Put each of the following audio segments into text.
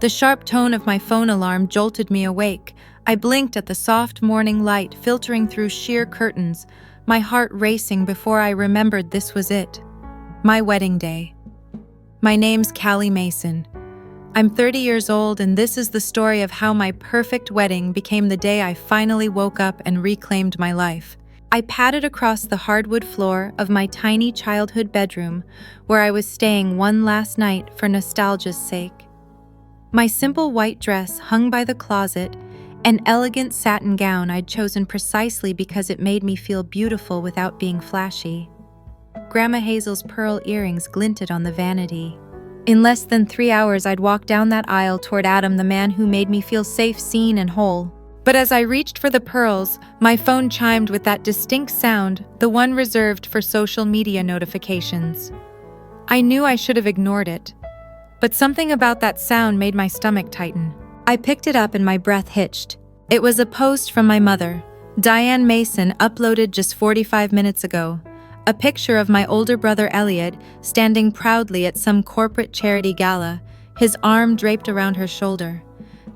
The sharp tone of my phone alarm jolted me awake. I blinked at the soft morning light filtering through sheer curtains, my heart racing before I remembered this was it. My wedding day. My name's Callie Mason. I'm 30 years old, and this is the story of how my perfect wedding became the day I finally woke up and reclaimed my life. I padded across the hardwood floor of my tiny childhood bedroom, where I was staying one last night for nostalgia's sake. My simple white dress hung by the closet, an elegant satin gown I'd chosen precisely because it made me feel beautiful without being flashy. Grandma Hazel's pearl earrings glinted on the vanity. In less than 3 hours, I'd walk down that aisle toward Adam, the man who made me feel safe, seen, and whole. But as I reached for the pearls, my phone chimed with that distinct sound, the one reserved for social media notifications. I knew I should have ignored it, but something about that sound made my stomach tighten. I picked it up and my breath hitched. It was a post from my mother, Diane Mason, uploaded just 45 minutes ago. A picture of my older brother Elliot standing proudly at some corporate charity gala, his arm draped around her shoulder.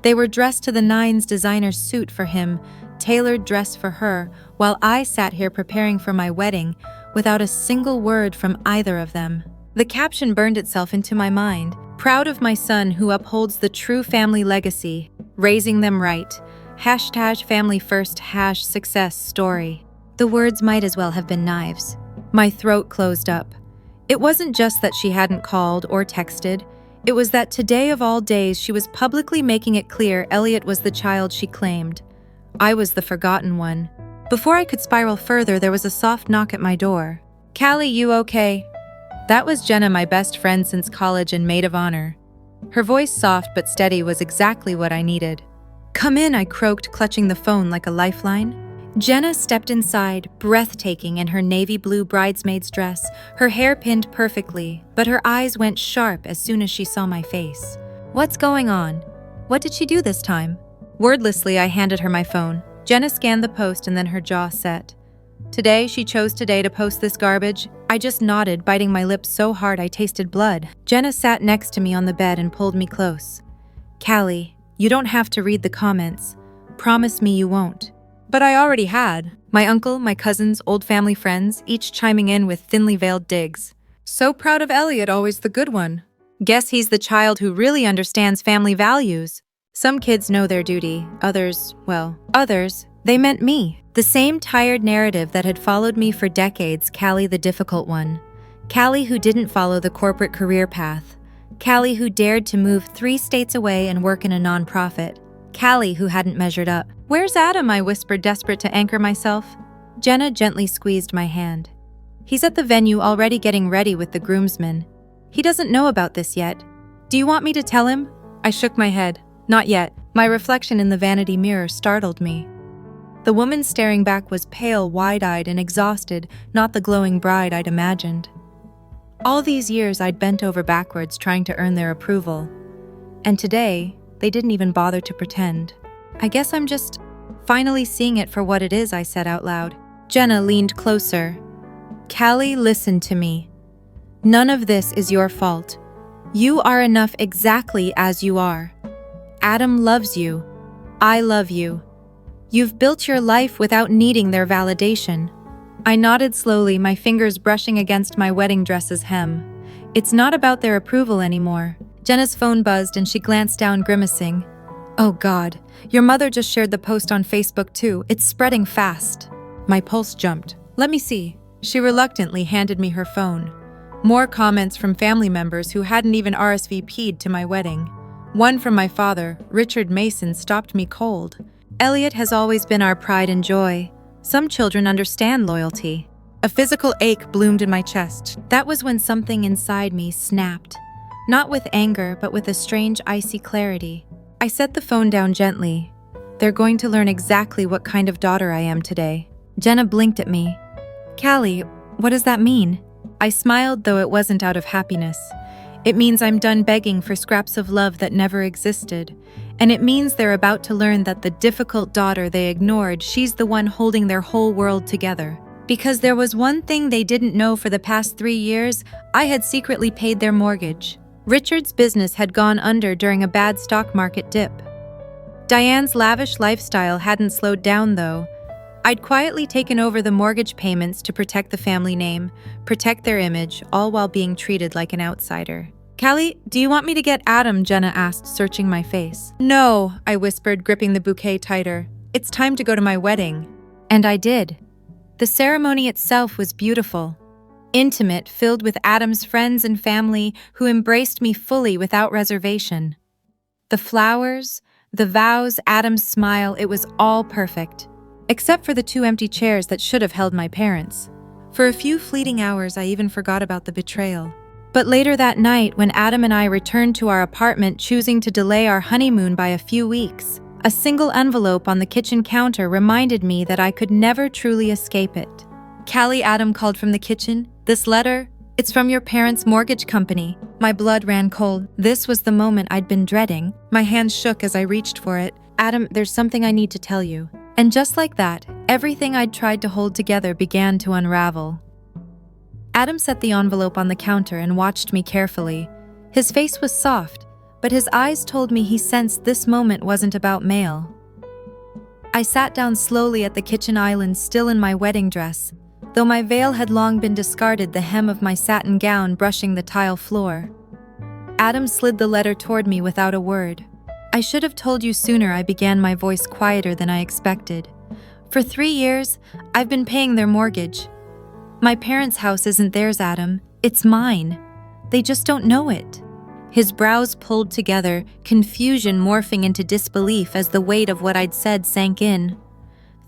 They were dressed to the nines, designer suit for him, tailored dress for her, while I sat here preparing for my wedding without a single word from either of them. The caption burned itself into my mind. Proud of my son who upholds the true family legacy, raising them right. #family first #success story. The words might as well have been knives. My throat closed up. It wasn't just that she hadn't called or texted. It was that today of all days she was publicly making it clear Elliot was the child she claimed. I was the forgotten one. Before I could spiral further, there was a soft knock at my door. "Callie, you okay?" That was Jenna, my best friend since college and maid of honor. Her voice, soft but steady, was exactly what I needed. "Come in," I croaked, clutching the phone like a lifeline. Jenna stepped inside, breathtaking in her navy blue bridesmaid's dress, her hair pinned perfectly, but her eyes went sharp as soon as she saw my face. "What's going on? What did she do this time?" Wordlessly, I handed her my phone. Jenna scanned the post and then her jaw set. She chose today to post this garbage. I just nodded, biting my lips so hard I tasted blood. Jenna sat next to me on the bed and pulled me close. "Callie, you don't have to read the comments. Promise me you won't." But I already had. My uncle, my cousins, old family friends, each chiming in with thinly veiled digs. "So proud of Elliot, always the good one. Guess he's the child who really understands family values." Some kids know their duty, others, they meant me. The same tired narrative that had followed me for decades, Callie the difficult one. Callie who didn't follow the corporate career path. Callie who dared to move 3 states away and work in a nonprofit. Callie who hadn't measured up. "Where's Adam?" I whispered, desperate to anchor myself. Jenna gently squeezed my hand. "He's at the venue already getting ready with the groomsmen. He doesn't know about this yet. Do you want me to tell him?" I shook my head. "Not yet." My reflection in the vanity mirror startled me. The woman staring back was pale, wide-eyed, and exhausted, not the glowing bride I'd imagined. All these years I'd bent over backwards trying to earn their approval. And today, they didn't even bother to pretend. "I guess I'm just finally seeing it for what it is," I said out loud. Jenna leaned closer. "Callie, listen to me. None of this is your fault. You are enough exactly as you are. Adam loves you. I love you. You've built your life without needing their validation." I nodded slowly, my fingers brushing against my wedding dress's hem. "It's not about their approval anymore." Jenna's phone buzzed and she glanced down, grimacing. "Oh God, your mother just shared the post on Facebook too. It's spreading fast." My pulse jumped. "Let me see." She reluctantly handed me her phone. More comments from family members who hadn't even RSVP'd to my wedding. One from my father, Richard Mason, stopped me cold. "Elliot has always been our pride and joy. Some children understand loyalty." A physical ache bloomed in my chest. That was when something inside me snapped. Not with anger, but with a strange, icy clarity. I set the phone down gently. "They're going to learn exactly what kind of daughter I am today." Jenna blinked at me. "Callie, what does that mean?" I smiled, though it wasn't out of happiness. "It means I'm done begging for scraps of love that never existed. And it means they're about to learn that the difficult daughter they ignored, she's the one holding their whole world together. Because there was one thing they didn't know: for the past 3 years, I had secretly paid their mortgage. Richard's business had gone under during a bad stock market dip. Diane's lavish lifestyle hadn't slowed down, though. I'd quietly taken over the mortgage payments to protect the family name, protect their image, all while being treated like an outsider. "Callie, do you want me to get Adam?" Jenna asked, searching my face. "No," I whispered, gripping the bouquet tighter. "It's time to go to my wedding." And I did. The ceremony itself was beautiful. Intimate, filled with Adam's friends and family who embraced me fully without reservation. The flowers, the vows, Adam's smile, it was all perfect. Except for the 2 empty chairs that should have held my parents. For a few fleeting hours, I even forgot about the betrayal. But later that night, when Adam and I returned to our apartment, choosing to delay our honeymoon by a few weeks, a single envelope on the kitchen counter reminded me that I could never truly escape it. "Callie," Adam called from the kitchen. "This letter, it's from your parents' mortgage company." My blood ran cold. This was the moment I'd been dreading. My hands shook as I reached for it. "Adam, there's something I need to tell you." And just like that, everything I'd tried to hold together began to unravel. Adam set the envelope on the counter and watched me carefully. His face was soft, but his eyes told me he sensed this moment wasn't about mail. I sat down slowly at the kitchen island, still in my wedding dress. Though my veil had long been discarded, the hem of my satin gown brushing the tile floor. Adam slid the letter toward me without a word. "I should have told you sooner," I began, my voice quieter than I expected. "For 3 years, I've been paying their mortgage. My parents' house isn't theirs, Adam. It's mine. They just don't know it." His brows pulled together, confusion morphing into disbelief as the weight of what I'd said sank in.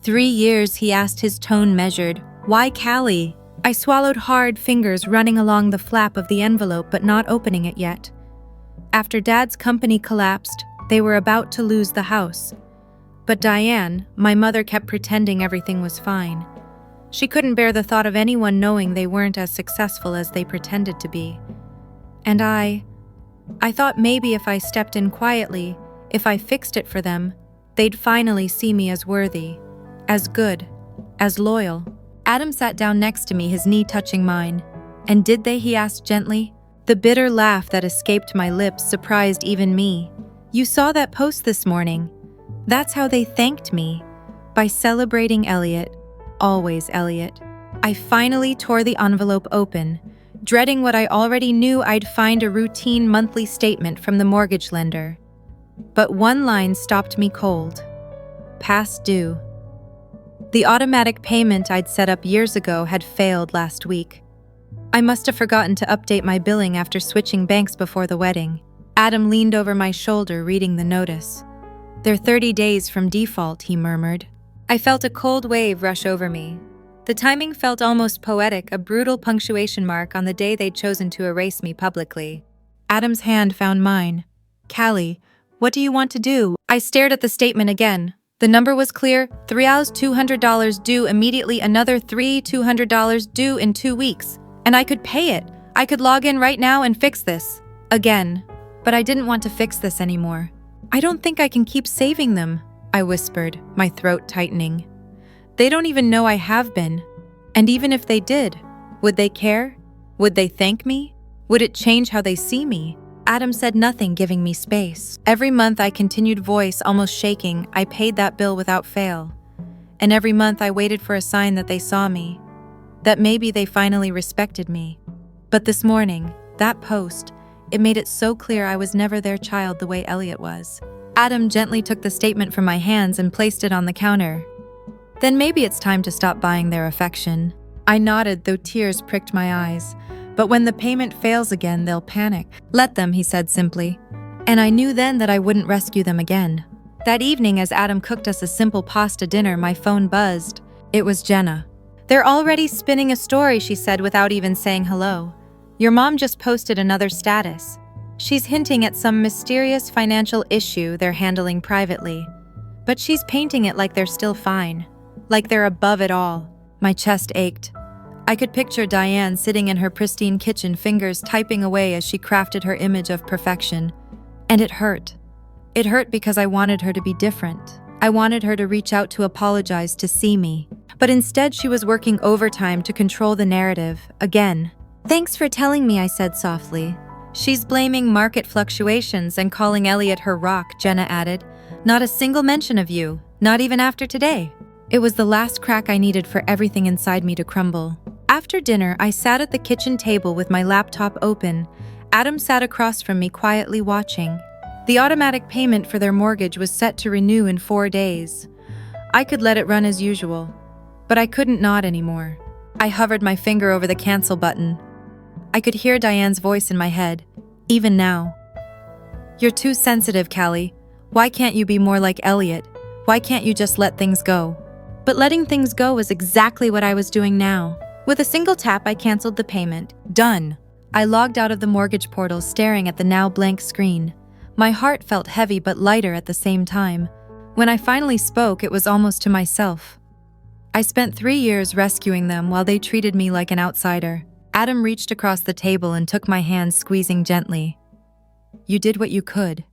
3 years, he asked, his tone measured. "Why, Callie?" I swallowed hard, fingers running along the flap of the envelope but not opening it yet. After Dad's company collapsed, they were about to lose the house. But Diane, my mother, kept pretending everything was fine. She couldn't bear the thought of anyone knowing they weren't as successful as they pretended to be. And I thought maybe if I stepped in quietly, if I fixed it for them, they'd finally see me as worthy, as good, as loyal. Adam sat down next to me, his knee touching mine. "And did they?" he asked gently. The bitter laugh that escaped my lips surprised even me. "You saw that post this morning. That's how they thanked me. By celebrating Elliot. Always Elliot." I finally tore the envelope open, dreading what I already knew I'd find: a routine monthly statement from the mortgage lender. But one line stopped me cold. "Past due." The automatic payment I'd set up years ago had failed last week. I must have forgotten to update my billing after switching banks before the wedding. Adam leaned over my shoulder, reading the notice. "They're 30 days from default," he murmured. I felt a cold wave rush over me. The timing felt almost poetic, a brutal punctuation mark on the day they'd chosen to erase me publicly. Adam's hand found mine. "Callie, what do you want to do?" I stared at the statement again. The number was clear: $200 due immediately, another $200 due in 2 weeks. And I could pay it. I could log in right now and fix this. Again. But I didn't want to fix this anymore. "I don't think I can keep saving them," I whispered, my throat tightening. "They don't even know I have been. And even if they did, would they care? Would they thank me? Would it change how they see me?" Adam said nothing, giving me space. Every month, I continued, voice almost shaking. I paid that bill without fail. And every month I waited for a sign that they saw me, that maybe they finally respected me. But this morning, that post, it made it so clear I was never their child the way Elliot was. Adam gently took the statement from my hands and placed it on the counter. "Then maybe it's time to stop buying their affection." I nodded, though tears pricked my eyes. "But when the payment fails again, they'll panic." "Let them," he said simply. And I knew then that I wouldn't rescue them again. That evening, as Adam cooked us a simple pasta dinner, my phone buzzed. It was Jenna. "They're already spinning a story," she said without even saying hello. "Your mom just posted another status. She's hinting at some mysterious financial issue they're handling privately. But she's painting it like they're still fine, like they're above it all." My chest ached. I could picture Diane sitting in her pristine kitchen, fingers typing away as she crafted her image of perfection. And it hurt. It hurt because I wanted her to be different. I wanted her to reach out, to apologize, to see me. But instead, she was working overtime to control the narrative, again. "Thanks for telling me," I said softly. She's blaming market fluctuations and calling Elliot her rock, Jenna added. Not a single mention of you, not even after today. It was the last crack I needed for everything inside me to crumble. After dinner, I sat at the kitchen table with my laptop open. Adam sat across from me quietly watching. The automatic payment for their mortgage was set to renew in 4 days. I could let it run as usual, but I couldn't nod anymore. I hovered my finger over the cancel button. I could hear Diane's voice in my head, even now. You're too sensitive, Callie. Why can't you be more like Elliot? Why can't you just let things go? But letting things go was exactly what I was doing now. With a single tap, I canceled the payment. Done. I logged out of the mortgage portal, staring at the now blank screen. My heart felt heavy but lighter at the same time. When I finally spoke, it was almost to myself. I spent 3 years rescuing them while they treated me like an outsider. Adam reached across the table and took my hand, squeezing gently. You did what you could.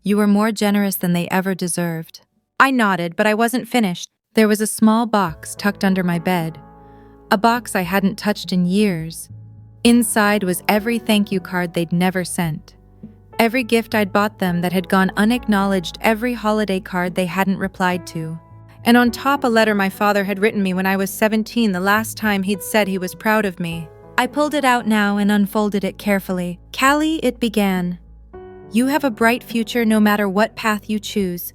You were more generous than they ever deserved. I nodded, but I wasn't finished. There was a small box tucked under my bed. A box I hadn't touched in years. Inside was every thank you card they'd never sent. Every gift I'd bought them that had gone unacknowledged, every holiday card they hadn't replied to. And on top, a letter my father had written me when I was 17, the last time he'd said he was proud of me. I pulled it out now and unfolded it carefully. Callie, it began. You have a bright future no matter what path you choose.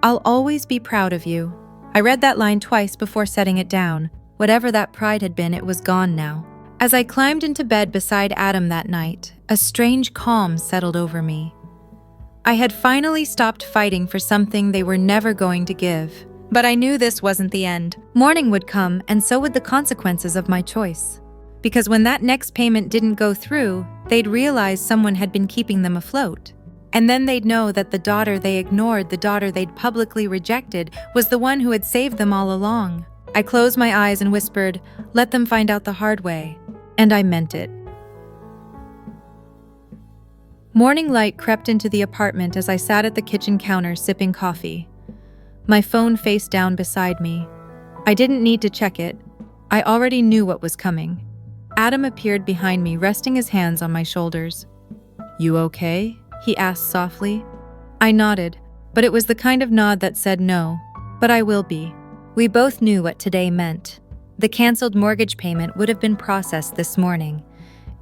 I'll always be proud of you. I read that line twice before setting it down. Whatever that pride had been, it was gone now. As I climbed into bed beside Adam that night, a strange calm settled over me. I had finally stopped fighting for something they were never going to give. But I knew this wasn't the end. Morning would come, and so would the consequences of my choice. Because when that next payment didn't go through, they'd realize someone had been keeping them afloat. And then they'd know that the daughter they ignored, the daughter they'd publicly rejected, was the one who had saved them all along. I closed my eyes and whispered, "Let them find out the hard way." And I meant it. Morning light crept into the apartment as I sat at the kitchen counter sipping coffee. My phone face down beside me. I didn't need to check it. I already knew what was coming. Adam appeared behind me, resting his hands on my shoulders. "You okay?" he asked softly. I nodded, but it was the kind of nod that said no, but I will be. We both knew what today meant. The canceled mortgage payment would have been processed this morning.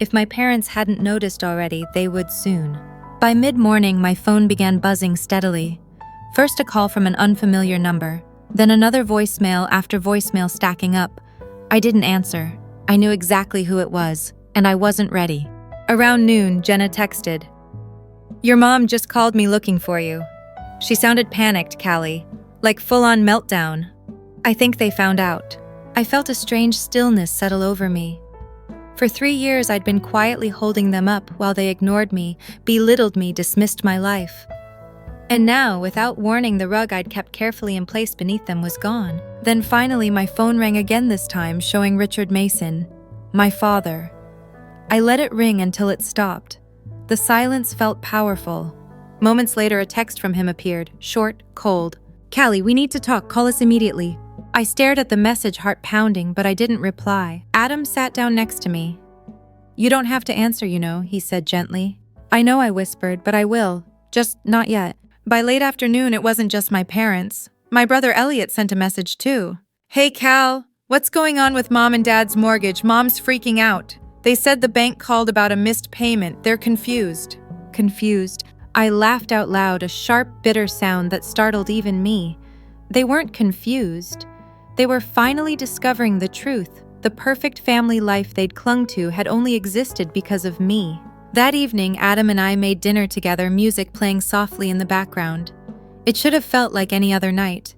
If my parents hadn't noticed already, they would soon. By mid-morning, my phone began buzzing steadily. First a call from an unfamiliar number, then another voicemail after voicemail stacking up. I didn't answer. I knew exactly who it was, and I wasn't ready. Around noon, Jenna texted, "Your mom just called me looking for you." She sounded panicked, Callie, like full-on meltdown. I think they found out. I felt a strange stillness settle over me. For 3 years, I'd been quietly holding them up while they ignored me, belittled me, dismissed my life. And now, without warning, the rug I'd kept carefully in place beneath them was gone. Then finally, my phone rang again, this time showing Richard Mason, my father. I let it ring until it stopped. The silence felt powerful. Moments later, a text from him appeared, short, cold. "Callie, we need to talk. Call us immediately." I stared at the message, heart pounding, but I didn't reply. Adam sat down next to me. "You don't have to answer, you know," he said gently. "I know," I whispered, "but I will. Just not yet." By late afternoon, it wasn't just my parents. My brother Elliot sent a message too. "Hey Cal, what's going on with Mom and Dad's mortgage? Mom's freaking out. They said the bank called about a missed payment. They're confused." Confused. I laughed out loud, a sharp, bitter sound that startled even me. They weren't confused. They were finally discovering the truth. The perfect family life they'd clung to had only existed because of me. That evening, Adam and I made dinner together, music playing softly in the background. It should have felt like any other night.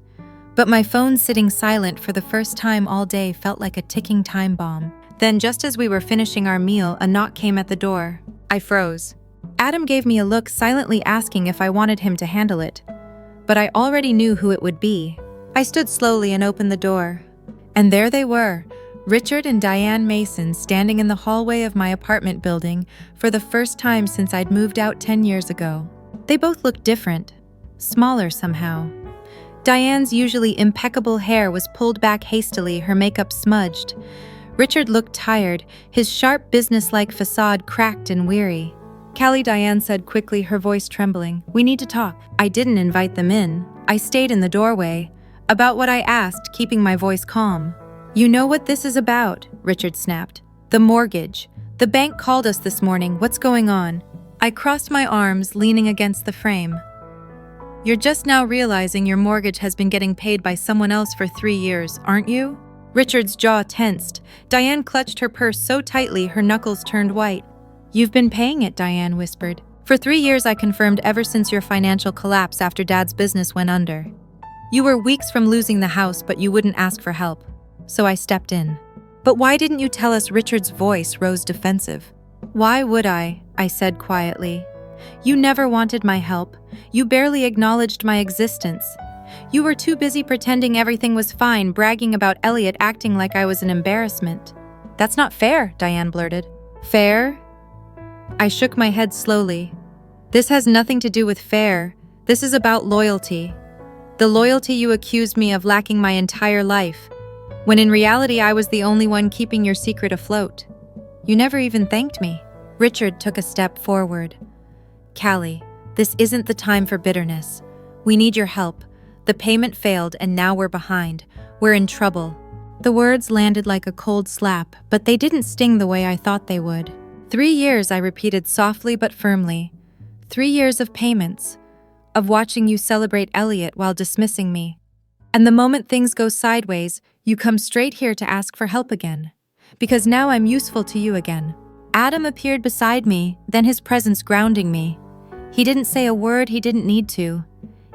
But my phone sitting silent for the first time all day felt like a ticking time bomb. Then, just as we were finishing our meal, a knock came at the door. I froze. Adam gave me a look, silently asking if I wanted him to handle it. But I already knew who it would be. I stood slowly and opened the door. And there they were, Richard and Diane Mason, standing in the hallway of my apartment building for the first time since I'd moved out 10 years ago. They both looked different, smaller somehow. Diane's usually impeccable hair was pulled back hastily, her makeup smudged. Richard looked tired, his sharp businesslike facade cracked and weary. Callie, Diane said quickly, her voice trembling. We need to talk. I didn't invite them in. I stayed in the doorway. About what I asked, keeping my voice calm. You know what this is about, Richard snapped. The mortgage. The bank called us this morning. What's going on? I crossed my arms, leaning against the frame. You're just now realizing your mortgage has been getting paid by someone else for 3 years, aren't you? Richard's jaw tensed. Diane clutched her purse so tightly her knuckles turned white. You've been paying it, Diane whispered. For 3 years, I confirmed, ever since your financial collapse after Dad's business went under. You were weeks from losing the house, but you wouldn't ask for help. So I stepped in. But why didn't you tell us? Richard's voice rose defensive. Why would I said quietly. You never wanted my help. You barely acknowledged my existence. You were too busy pretending everything was fine, bragging about Elliot, acting like I was an embarrassment. That's not fair, Diane blurted. Fair? I shook my head slowly. This has nothing to do with fair. This is about loyalty. The loyalty you accused me of lacking my entire life, when in reality I was the only one keeping your secret afloat. You never even thanked me. Richard took a step forward. Callie, this isn't the time for bitterness. We need your help. The payment failed and now we're behind. We're in trouble. The words landed like a cold slap, but they didn't sting the way I thought they would. 3 years, I repeated softly but firmly. 3 years of payments, of watching you celebrate Elliot while dismissing me. And the moment things go sideways, you come straight here to ask for help again. Because now I'm useful to you again. Adam appeared beside me, then his presence grounding me. He didn't say a word, he didn't need to.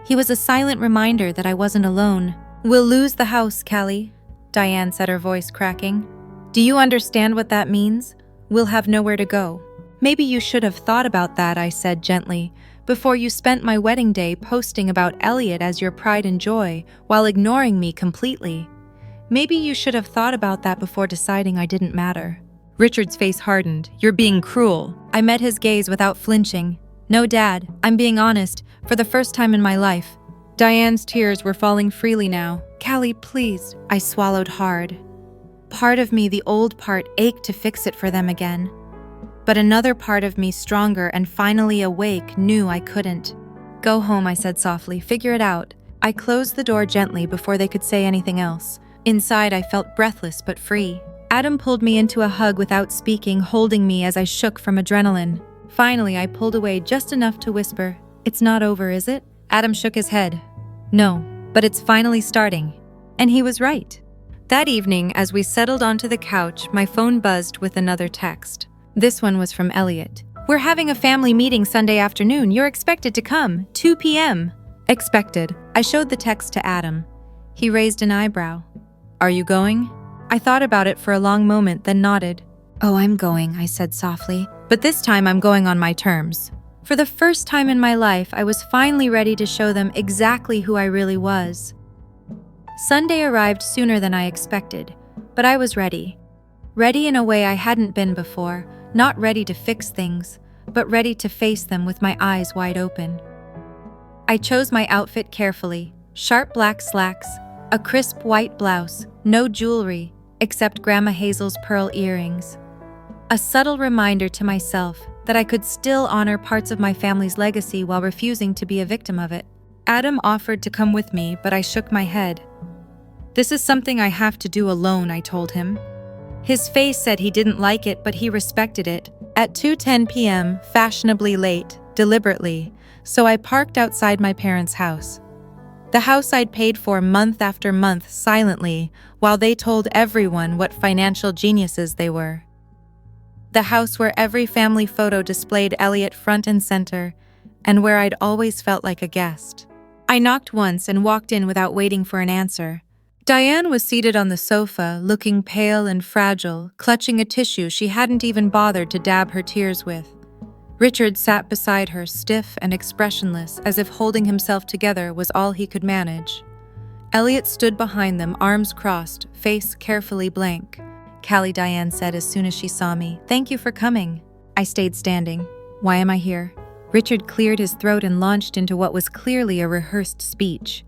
He was a silent reminder that I wasn't alone. We'll lose the house, Callie, Diane said, her voice cracking. Do you understand what that means? We'll have nowhere to go. Maybe you should have thought about that, I said gently, before you spent my wedding day posting about Elliot as your pride and joy while ignoring me completely. Maybe you should have thought about that before deciding I didn't matter. Richard's face hardened. You're being cruel. I met his gaze without flinching. No, Dad, I'm being honest, for the first time in my life. Diane's tears were falling freely now. Callie, please. I swallowed hard. Part of me, the old part, ached to fix it for them again. But another part of me, stronger and finally awake, knew I couldn't. Go home, I said softly. Figure it out. I closed the door gently before they could say anything else. Inside, I felt breathless but free. Adam pulled me into a hug without speaking, holding me as I shook from adrenaline. Finally, I pulled away just enough to whisper, It's not over, is it? Adam shook his head. No, but it's finally starting. And he was right. That evening, as we settled onto the couch, my phone buzzed with another text. This one was from Elliot. We're having a family meeting Sunday afternoon. You're expected to come, 2 p.m. Expected. I showed the text to Adam. He raised an eyebrow. Are you going? I thought about it for a long moment, then nodded. Oh, I'm going, I said softly. But this time I'm going on my terms. For the first time in my life, I was finally ready to show them exactly who I really was. Sunday arrived sooner than I expected, but I was ready. Ready in a way I hadn't been before, not ready to fix things, but ready to face them with my eyes wide open. I chose my outfit carefully, sharp black slacks, a crisp white blouse, no jewelry, except Grandma Hazel's pearl earrings. A subtle reminder to myself that I could still honor parts of my family's legacy while refusing to be a victim of it. Adam offered to come with me, but I shook my head. This is something I have to do alone, I told him. His face said he didn't like it, but he respected it. At 2:10 p.m., fashionably late, deliberately, so I parked outside my parents' house. The house I'd paid for month after month silently, while they told everyone what financial geniuses they were. The house where every family photo displayed Elliot front and center, and where I'd always felt like a guest. I knocked once and walked in without waiting for an answer. Diane was seated on the sofa, looking pale and fragile, clutching a tissue she hadn't even bothered to dab her tears with. Richard sat beside her, stiff and expressionless, as if holding himself together was all he could manage. Elliot stood behind them, arms crossed, face carefully blank. Callie, Diane said as soon as she saw me. Thank you for coming. I stayed standing. Why am I here? Richard cleared his throat and launched into what was clearly a rehearsed speech.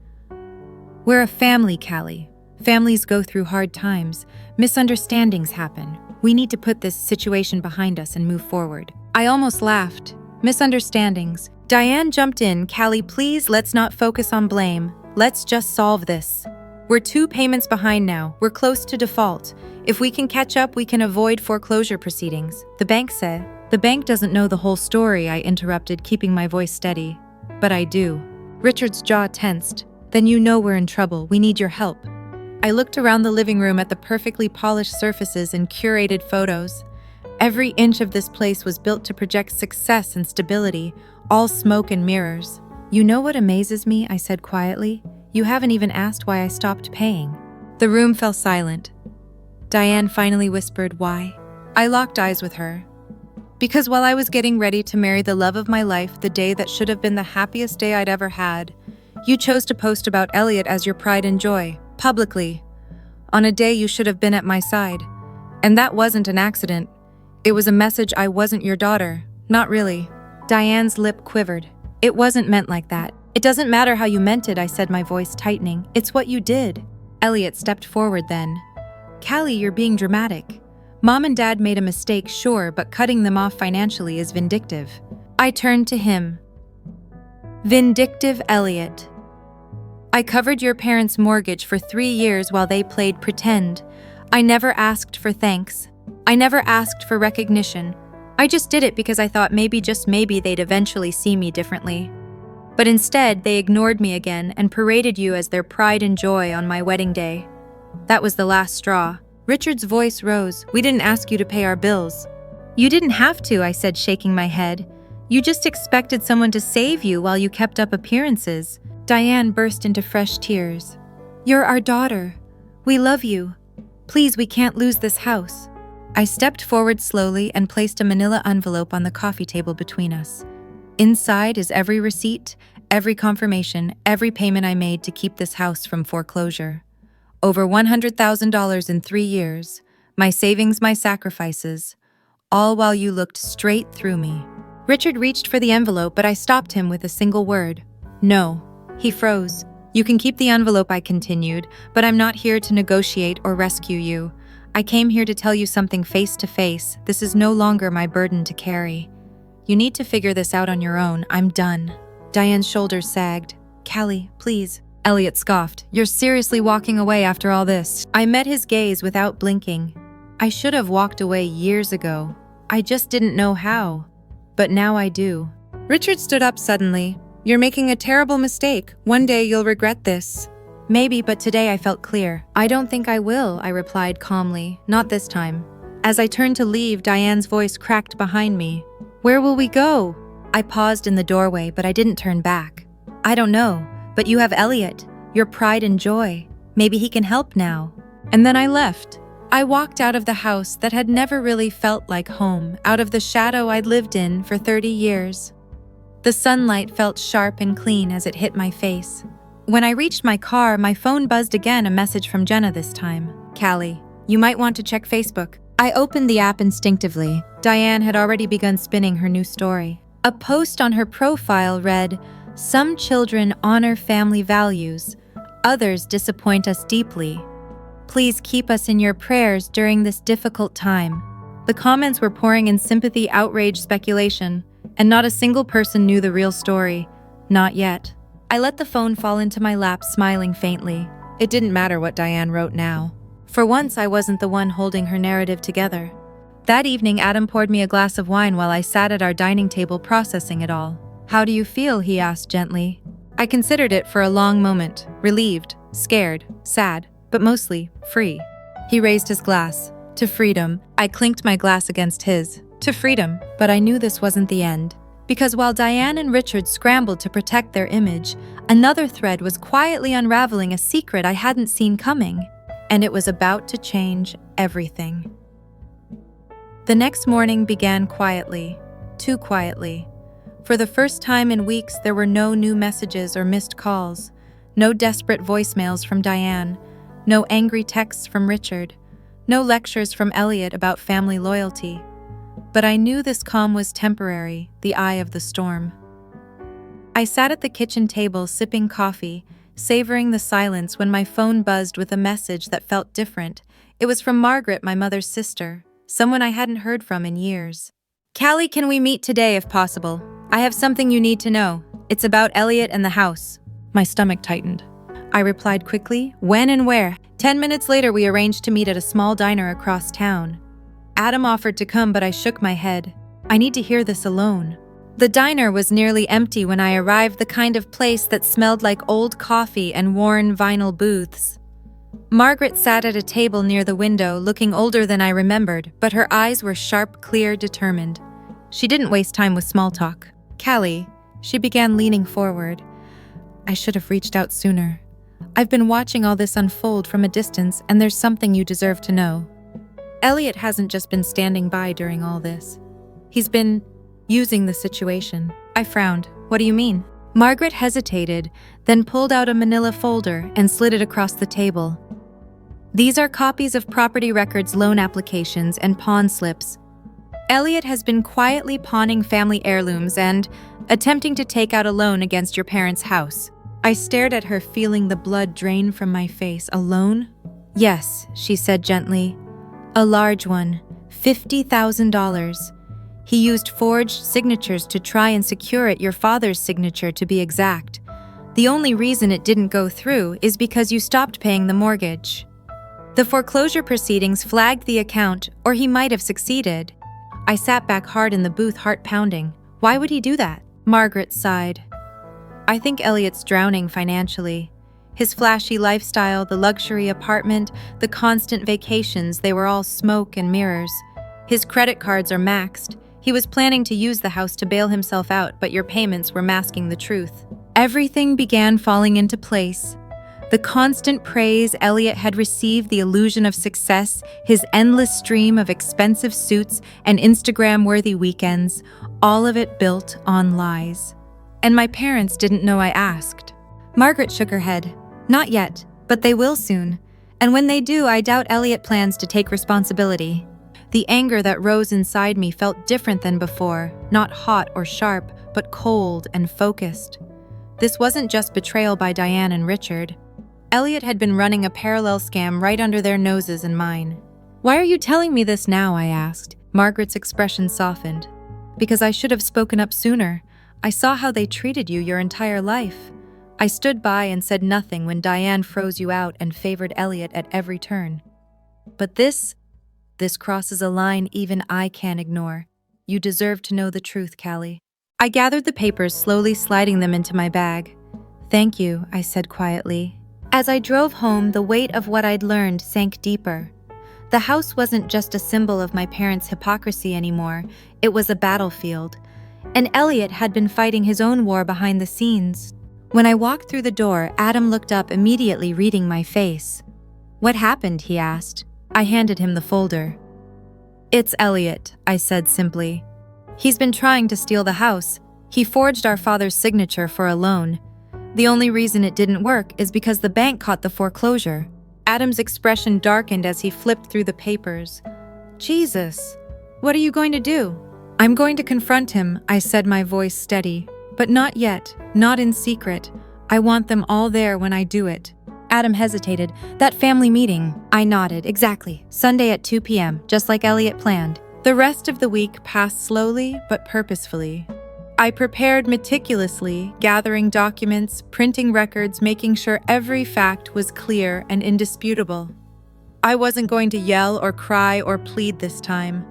We're a family, Callie. Families go through hard times. Misunderstandings happen. We need to put this situation behind us and move forward. I almost laughed. Misunderstandings. Diane jumped in. Callie, please, let's not focus on blame. Let's just solve this. We're 2 payments behind now. We're close to default. If we can catch up, we can avoid foreclosure proceedings. The bank said. The bank doesn't know the whole story, I interrupted, keeping my voice steady. But I do. Richard's jaw tensed. Then you know we're in trouble. We need your help. I looked around the living room at the perfectly polished surfaces and curated photos. Every inch of this place was built to project success and stability, all smoke and mirrors. You know what amazes me? I said quietly. You haven't even asked why I stopped paying. The room fell silent. Diane finally whispered, why? I locked eyes with her. Because while I was getting ready to marry the love of my life, the day that should have been the happiest day I'd ever had, you chose to post about Elliot as your pride and joy, publicly, on a day you should have been at my side. And that wasn't an accident. It was a message I wasn't your daughter. Not really. Diane's lip quivered. It wasn't meant like that. It doesn't matter how you meant it, I said, my voice tightening. It's what you did. Elliot stepped forward then. Callie, you're being dramatic. Mom and Dad made a mistake, sure, but cutting them off financially is vindictive. I turned to him. Vindictive, Elliot. I covered your parents' mortgage for 3 years while they played pretend. I never asked for thanks. I never asked for recognition. I just did it because I thought maybe, just maybe, they'd eventually see me differently. But instead, they ignored me again and paraded you as their pride and joy on my wedding day. That was the last straw. Richard's voice rose. We didn't ask you to pay our bills. You didn't have to, I said, shaking my head. You just expected someone to save you while you kept up appearances. Diane burst into fresh tears. You're our daughter. We love you. Please, we can't lose this house. I stepped forward slowly and placed a manila envelope on the coffee table between us. Inside is every receipt, every confirmation, every payment I made to keep this house from foreclosure. Over $100,000 in 3 years, my savings, my sacrifices, all while you looked straight through me. Richard reached for the envelope, but I stopped him with a single word. No. He froze. You can keep the envelope, I continued, but I'm not here to negotiate or rescue you. I came here to tell you something face to face. This is no longer my burden to carry. You need to figure this out on your own. I'm done. Diane's shoulders sagged. Callie, please. Elliot scoffed. You're seriously walking away after all this? I met his gaze without blinking. I should have walked away years ago. I just didn't know how. But now I do. Richard stood up suddenly. You're making a terrible mistake. One day you'll regret this. Maybe, but today I felt clear. I don't think I will, I replied calmly. Not this time. As I turned to leave, Diane's voice cracked behind me. Where will we go? I paused in the doorway, but I didn't turn back. I don't know, but you have Elliot, your pride and joy. Maybe he can help now. And then I left. I walked out of the house that had never really felt like home, out of the shadow I'd lived in for 30 years. The sunlight felt sharp and clean as it hit my face. When I reached my car, my phone buzzed again, a message from Jenna this time. Callie, you might want to check Facebook. I opened the app instinctively. Diane had already begun spinning her new story. A post on her profile read, "Some children honor family values, others disappoint us deeply. Please keep us in your prayers during this difficult time." The comments were pouring in sympathy, outrage, speculation, and not a single person knew the real story. Not yet. I let the phone fall into my lap, smiling faintly. It didn't matter what Diane wrote now. For once, I wasn't the one holding her narrative together. That evening, Adam poured me a glass of wine while I sat at our dining table processing it all. How do you feel? He asked gently. I considered it for a long moment, relieved, scared, sad, but mostly free. He raised his glass. To freedom. I clinked my glass against his. To freedom. But I knew this wasn't the end. Because while Diane and Richard scrambled to protect their image, another thread was quietly unraveling, a secret I hadn't seen coming. And it was about to change everything. The next morning began quietly, too quietly. For the first time in weeks, there were no new messages or missed calls, no desperate voicemails from Diane, no angry texts from Richard, no lectures from Elliot about family loyalty. But I knew this calm was temporary, the eye of the storm. I sat at the kitchen table sipping coffee, savoring the silence when my phone buzzed with a message that felt different. It was from Margaret, my mother's sister, someone I hadn't heard from in years. Callie, can we meet today if possible? I have something you need to know. It's about Elliot and the house. My stomach tightened. I replied quickly, when and where? 10 minutes later, we arranged to meet at a small diner across town. Adam offered to come, but I shook my head. I need to hear this alone. The diner was nearly empty when I arrived, the kind of place that smelled like old coffee and worn vinyl booths. Margaret sat at a table near the window, looking older than I remembered, but her eyes were sharp, clear, determined. She didn't waste time with small talk. Callie, she began leaning forward. I should have reached out sooner. I've been watching all this unfold from a distance, and there's something you deserve to know. Elliot hasn't just been standing by during all this. He's been using the situation. I frowned. What do you mean? Margaret hesitated, then pulled out a manila folder and slid it across the table. These are copies of property records, loan applications, and pawn slips. Elliot has been quietly pawning family heirlooms and attempting to take out a loan against your parents' house. I stared at her, feeling the blood drain from my face. A loan? Yes, she said gently. A large one, $50,000. He used forged signatures to try and secure it, your father's signature to be exact. The only reason it didn't go through is because you stopped paying the mortgage. The foreclosure proceedings flagged the account, or he might have succeeded. I sat back hard in the booth, heart pounding. Why would he do that? Margaret sighed. I think Elliot's drowning financially. His flashy lifestyle, the luxury apartment, the constant vacations, they were all smoke and mirrors. His credit cards are maxed. He was planning to use the house to bail himself out, but your payments were masking the truth. Everything began falling into place. The constant praise Elliot had received, the illusion of success, his endless stream of expensive suits and Instagram-worthy weekends, all of it built on lies. And my parents didn't know I asked. Margaret shook her head. Not yet, but they will soon. And when they do, I doubt Elliot plans to take responsibility. The anger that rose inside me felt different than before, not hot or sharp, but cold and focused. This wasn't just betrayal by Diane and Richard. Elliot had been running a parallel scam right under their noses and mine. Why are you telling me this now? I asked. Margaret's expression softened. Because I should have spoken up sooner. I saw how they treated you your entire life. I stood by and said nothing when Diane froze you out and favored Elliot at every turn. But this crosses a line even I can't ignore. You deserve to know the truth, Callie. I gathered the papers, slowly sliding them into my bag. Thank you, I said quietly. As I drove home, the weight of what I'd learned sank deeper. The house wasn't just a symbol of my parents' hypocrisy anymore. It was a battlefield. And Elliot had been fighting his own war behind the scenes. When I walked through the door, Adam looked up, immediately reading my face. What happened? He asked. I handed him the folder. It's Elliot, I said simply. He's been trying to steal the house. He forged our father's signature for a loan. The only reason it didn't work is because the bank caught the foreclosure. Adam's expression darkened as he flipped through the papers. Jesus, what are you going to do? I'm going to confront him, I said, my voice steady. But not yet, not in secret. I want them all there when I do it. Adam hesitated. That family meeting. I nodded. Exactly. Sunday at 2 p.m., just like Elliot planned. The rest of the week passed slowly but purposefully. I prepared meticulously, gathering documents, printing records, making sure every fact was clear and indisputable. I wasn't going to yell or cry or plead this time.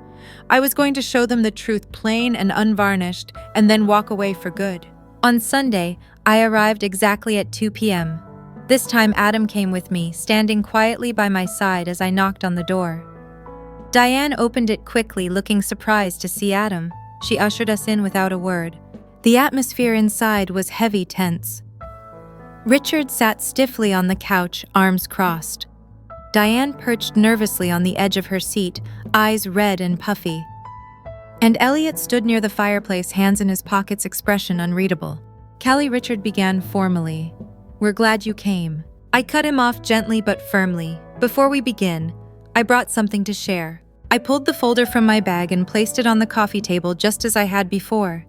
I was going to show them the truth plain and unvarnished, and then walk away for good. On Sunday, I arrived exactly at 2 p.m. This time Adam came with me, standing quietly by my side as I knocked on the door. Diane opened it quickly, looking surprised to see Adam. She ushered us in without a word. The atmosphere inside was heavy, tense. Richard sat stiffly on the couch, arms crossed. Diane perched nervously on the edge of her seat, eyes red and puffy. And Elliot stood near the fireplace, hands in his pockets, expression unreadable. Callie, Richard began formally. We're glad you came. I cut him off gently but firmly. Before we begin, I brought something to share. I pulled the folder from my bag and placed it on the coffee table just as I had before.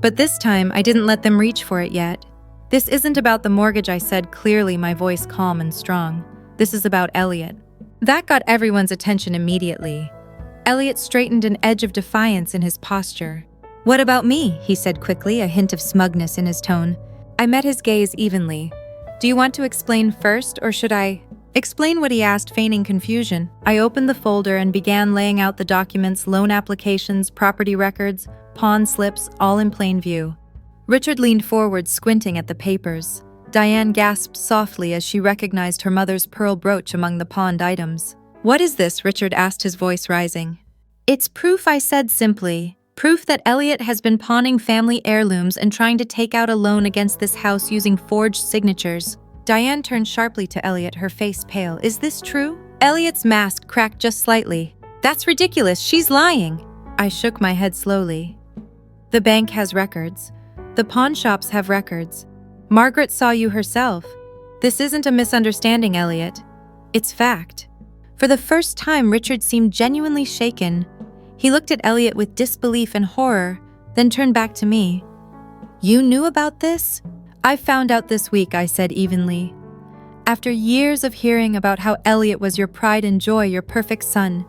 But this time, I didn't let them reach for it yet. This isn't about the mortgage, I said clearly, my voice calm and strong. This is about Elliot. That got everyone's attention immediately. Elliot straightened an edge of defiance in his posture. "What about me?" he said quickly, a hint of smugness in his tone. I met his gaze evenly. "Do you want to explain first, or should I?" "Explain what he asked," feigning confusion. I opened the folder and began laying out the documents, loan applications, property records, pawn slips, all in plain view. Richard leaned forward, squinting at the papers. Diane gasped softly as she recognized her mother's pearl brooch among the pawned items. "What is this?" Richard asked, his voice rising. "It's proof," I said simply. "Proof that Elliot has been pawning family heirlooms and trying to take out a loan against this house using forged signatures." Diane turned sharply to Elliot, her face pale. "Is this true?" Elliot's mask cracked just slightly. "That's ridiculous. She's lying." I shook my head slowly. "The bank has records. The pawn shops have records. Margaret saw you herself. This isn't a misunderstanding, Elliot. It's fact." For the first time, Richard seemed genuinely shaken. He looked at Elliot with disbelief and horror, then turned back to me. "You knew about this?" "I found out this week," I said evenly. "After years of hearing about how Elliot was your pride and joy, your perfect son.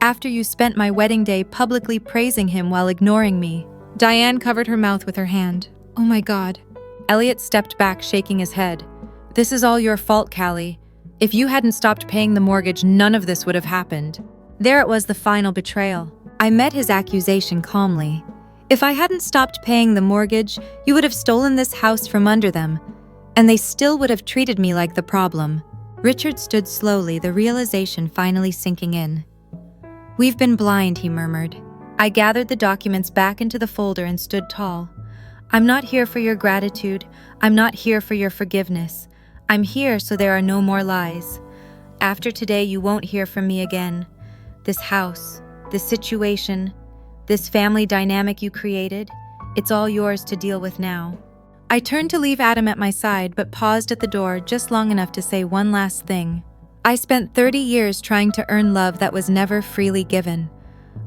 After you spent my wedding day publicly praising him while ignoring me." Diane covered her mouth with her hand. "Oh my God." Elliot stepped back, shaking his head. "This is all your fault, Callie. If you hadn't stopped paying the mortgage, none of this would have happened." There it was, the final betrayal. I met his accusation calmly. "If I hadn't stopped paying the mortgage, you would have stolen this house from under them, and they still would have treated me like the problem." Richard stood slowly, the realization finally sinking in. "We've been blind," he murmured. I gathered the documents back into the folder and stood tall. "I'm not here for your gratitude. I'm not here for your forgiveness. I'm here so there are no more lies. After today, you won't hear from me again. This house, this situation, this family dynamic you created, it's all yours to deal with now." I turned to leave Adam at my side, but paused at the door just long enough to say one last thing. I spent 30 years trying to earn love that was never freely given.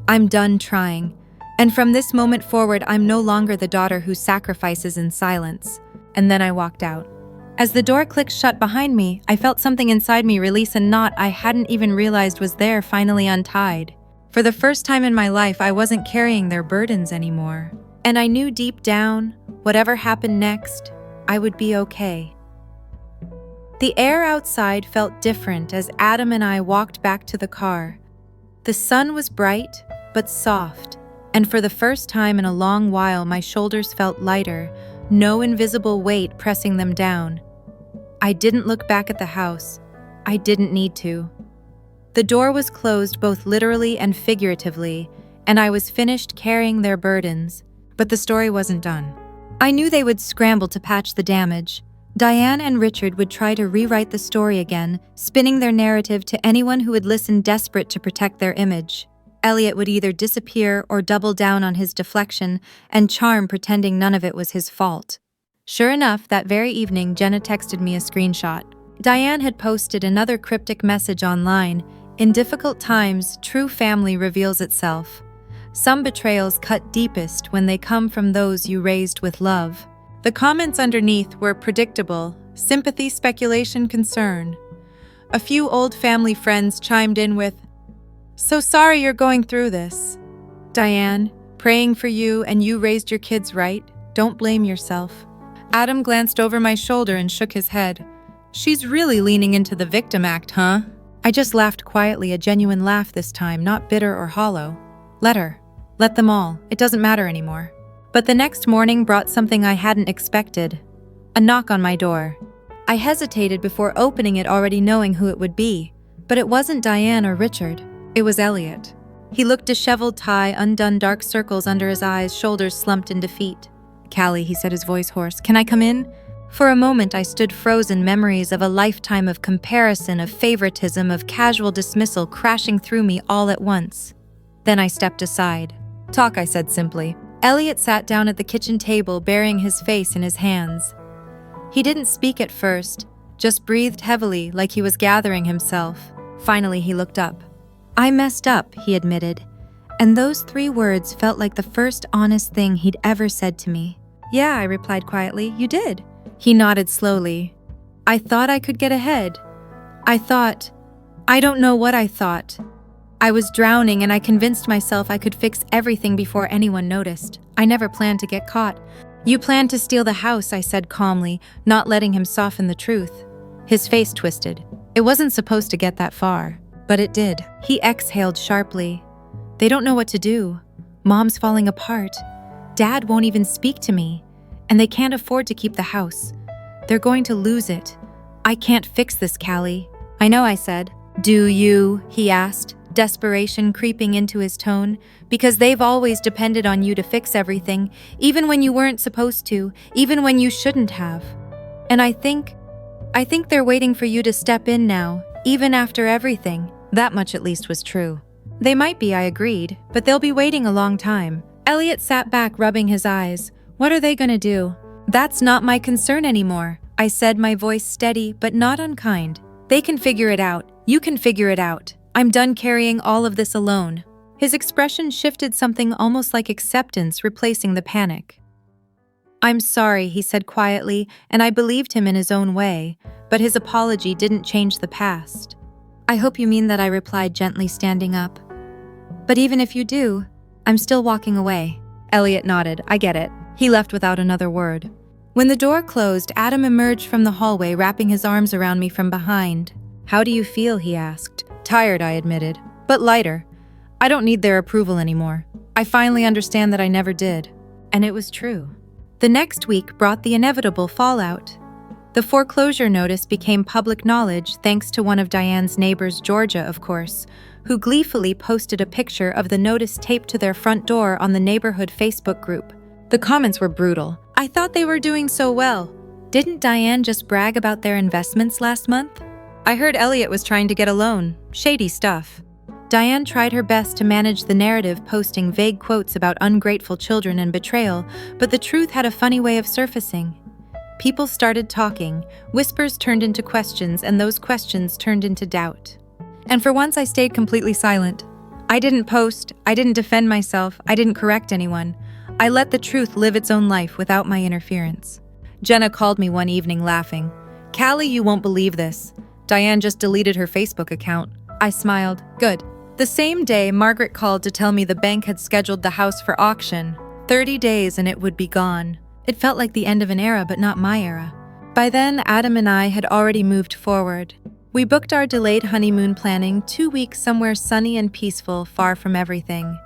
I'm done trying. And from this moment forward, I'm no longer the daughter who sacrifices in silence. And then I walked out. As the door clicked shut behind me, I felt something inside me release a knot I hadn't even realized was there, finally untied. For the first time in my life, I wasn't carrying their burdens anymore. And I knew deep down, whatever happened next, I would be okay. The air outside felt different as Adam and I walked back to the car. The sun was bright, but soft, and for the first time in a long while, my shoulders felt lighter, no invisible weight pressing them down. I didn't look back at the house. I didn't need to. The door was closed both literally and figuratively, and I was finished carrying their burdens. But the story wasn't done. I knew they would scramble to patch the damage. Diane and Richard would try to rewrite the story again, spinning their narrative to anyone who would listen, desperate to protect their image. Elliot would either disappear or double down on his deflection and charm, pretending none of it was his fault. Sure enough, that very evening, Jenna texted me a screenshot. Diane had posted another cryptic message online. "In difficult times, true family reveals itself. Some betrayals cut deepest when they come from those you raised with love." The comments underneath were predictable: sympathy, speculation, concern. A few old family friends chimed in with, "So sorry you're going through this. Diane, praying for you, and you raised your kids right. Don't blame yourself." Adam glanced over my shoulder and shook his head. "She's really leaning into the victim act, huh?" I just laughed quietly, a genuine laugh this time, not bitter or hollow. Let her. Let them all. It doesn't matter anymore. But the next morning brought something I hadn't expected. A knock on my door. I hesitated before opening it, already knowing who it would be. But it wasn't Diane or Richard. It was Elliot. He looked disheveled, tie undone, dark circles under his eyes, shoulders slumped in defeat. "Callie," he said, his voice hoarse, "can I come in?" For a moment I stood frozen, memories of a lifetime of comparison, of favoritism, of casual dismissal crashing through me all at once. Then I stepped aside. "Talk," I said simply. Elliot sat down at the kitchen table, burying his face in his hands. He didn't speak at first, just breathed heavily like he was gathering himself. Finally, he looked up. "I messed up," he admitted, and those 3 words felt like the first honest thing he'd ever said to me. "Yeah," I replied quietly, "you did." He nodded slowly. "I thought I could get ahead. I don't know what I thought. I was drowning and I convinced myself I could fix everything before anyone noticed. I never planned to get caught. You planned to steal the house, I said calmly, not letting him soften the truth. His face twisted. It wasn't supposed to get that far, but it did. He exhaled sharply. They don't know what to do. Mom's falling apart. Dad won't even speak to me. And they can't afford to keep the house. They're going to lose it. I can't fix this, Callie. I know, I said. Do you? He asked, desperation creeping into his tone. Because they've always depended on you to fix everything, even when you weren't supposed to, even when you shouldn't have. And I think they're waiting for you to step in now, even after everything. That much at least was true. They might be, I agreed, but they'll be waiting a long time. Elliot sat back, rubbing his eyes. What are they gonna do? That's not my concern anymore, I said, my voice steady but not unkind. They can figure it out. You can figure it out. I'm done carrying all of this alone. His expression shifted, something almost like acceptance replacing the panic. I'm sorry, he said quietly, and I believed him in his own way, but his apology didn't change the past. I hope you mean that, I replied gently, standing up. But even if you do, I'm still walking away. Elliot nodded. I get it. He left without another word. When the door closed, Adam emerged from the hallway, wrapping his arms around me from behind. How do you feel? He asked. Tired, I admitted, but lighter. I don't need their approval anymore. I finally understand that I never did. And it was true. The next week brought the inevitable fallout. The foreclosure notice became public knowledge thanks to one of Diane's neighbors, Georgia, of course, who gleefully posted a picture of the notice taped to their front door on the neighborhood Facebook group. The comments were brutal. I thought they were doing so well. Didn't Diane just brag about their investments last month? I heard Elliot was trying to get a loan. Shady stuff. Diane tried her best to manage the narrative, posting vague quotes about ungrateful children and betrayal, but the truth had a funny way of surfacing. People started talking, whispers turned into questions, and those questions turned into doubt. And for once I stayed completely silent. I didn't post, I didn't defend myself, I didn't correct anyone. I let the truth live its own life without my interference. Jenna called me one evening laughing. Callie, you won't believe this. Diane just deleted her Facebook account. I smiled. Good. The same day, Margaret called to tell me the bank had scheduled the house for auction. 30 days and it would be gone. It felt like the end of an era, but not my era. By then, Adam and I had already moved forward. We booked our delayed honeymoon, planning 2 weeks somewhere sunny and peaceful, far from everything.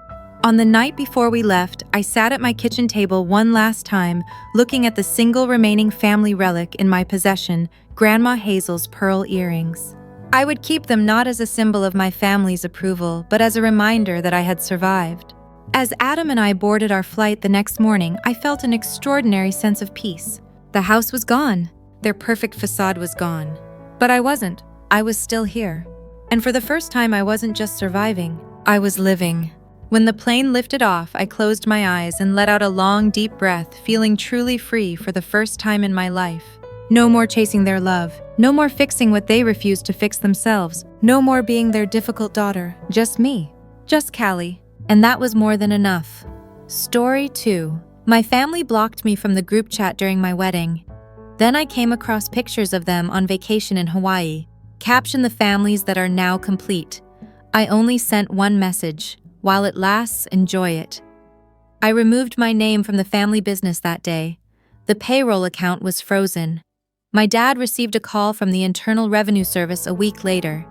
On the night before we left, I sat at my kitchen table one last time, looking at the single remaining family relic in my possession, Grandma Hazel's pearl earrings. I would keep them not as a symbol of my family's approval, but as a reminder that I had survived. As Adam and I boarded our flight the next morning, I felt an extraordinary sense of peace. The house was gone. Their perfect facade was gone. But I wasn't. I was still here. And for the first time, I wasn't just surviving. I was living. When the plane lifted off, I closed my eyes and let out a long, deep breath, feeling truly free for the first time in my life. No more chasing their love. No more fixing what they refused to fix themselves. No more being their difficult daughter. Just me. Just Callie. And that was more than enough. Story 2. My family blocked me from the group chat during my wedding. Then I came across pictures of them on vacation in Hawaii. Caption the families that are now complete. I only sent one message. While it lasts, enjoy it. I removed my name from the family business that day. The payroll account was frozen. My dad received a call from the Internal Revenue Service a week later.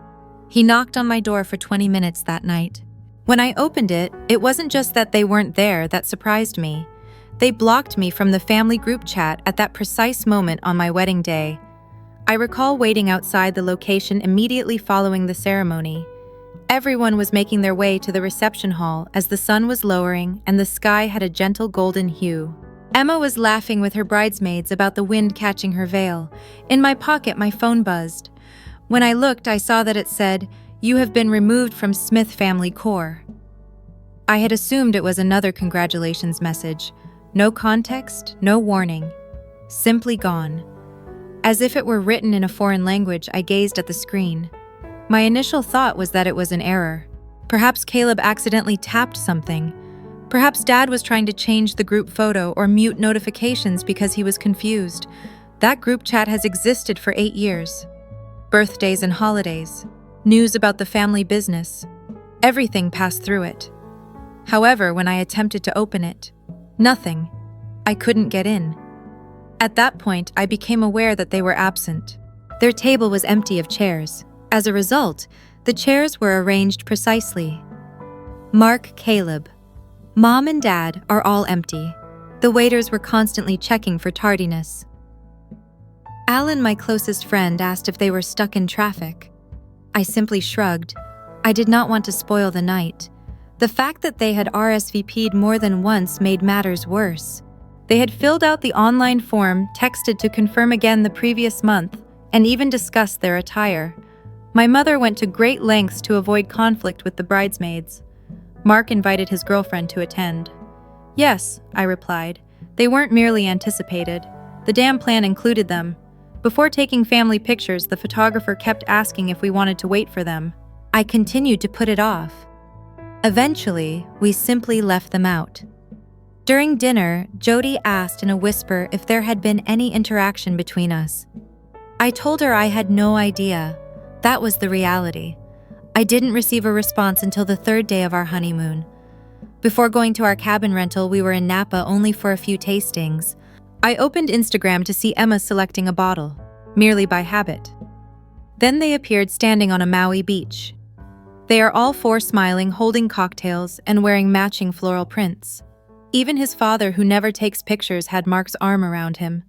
He knocked on my door for 20 minutes that night. When I opened it, it wasn't just that they weren't there that surprised me. They blocked me from the family group chat at that precise moment on my wedding day. I recall waiting outside the location immediately following the ceremony. Everyone was making their way to the reception hall as the sun was lowering and the sky had a gentle golden hue. Emma was laughing with her bridesmaids about the wind catching her veil. In my pocket, my phone buzzed. When I looked, I saw that it said, "You have been removed from Smith Family Core." I had assumed it was another congratulations message. No context, no warning. Simply gone. As if it were written in a foreign language, I gazed at the screen. My initial thought was that it was an error. Perhaps Caleb accidentally tapped something. Perhaps Dad was trying to change the group photo or mute notifications because he was confused. That group chat has existed for 8 years. Birthdays and holidays. News about the family business. Everything passed through it. However, when I attempted to open it, nothing. I couldn't get in. At that point, I became aware that they were absent. Their table was empty of chairs. As a result, the chairs were arranged precisely. Mark, Caleb. Mom and Dad are all empty. The waiters were constantly checking for tardiness. Alan, my closest friend, asked if they were stuck in traffic. I simply shrugged. I did not want to spoil the night. The fact that they had RSVP'd more than once made matters worse. They had filled out the online form, texted to confirm again the previous month, and even discussed their attire. My mother went to great lengths to avoid conflict with the bridesmaids. Mark invited his girlfriend to attend. Yes, I replied. They weren't merely anticipated. The damn plan included them. Before taking family pictures, the photographer kept asking if we wanted to wait for them. I continued to put it off. Eventually, we simply left them out. During dinner, Jody asked in a whisper if there had been any interaction between us. I told her I had no idea. That was the reality. I didn't receive a response until the third day of our honeymoon. Before going to our cabin rental, we were in Napa only for a few tastings. I opened Instagram to see Emma selecting a bottle, merely by habit. Then they appeared standing on a Maui beach. They are all four smiling, holding cocktails, and wearing matching floral prints. Even his father, who never takes pictures, had Mark's arm around him.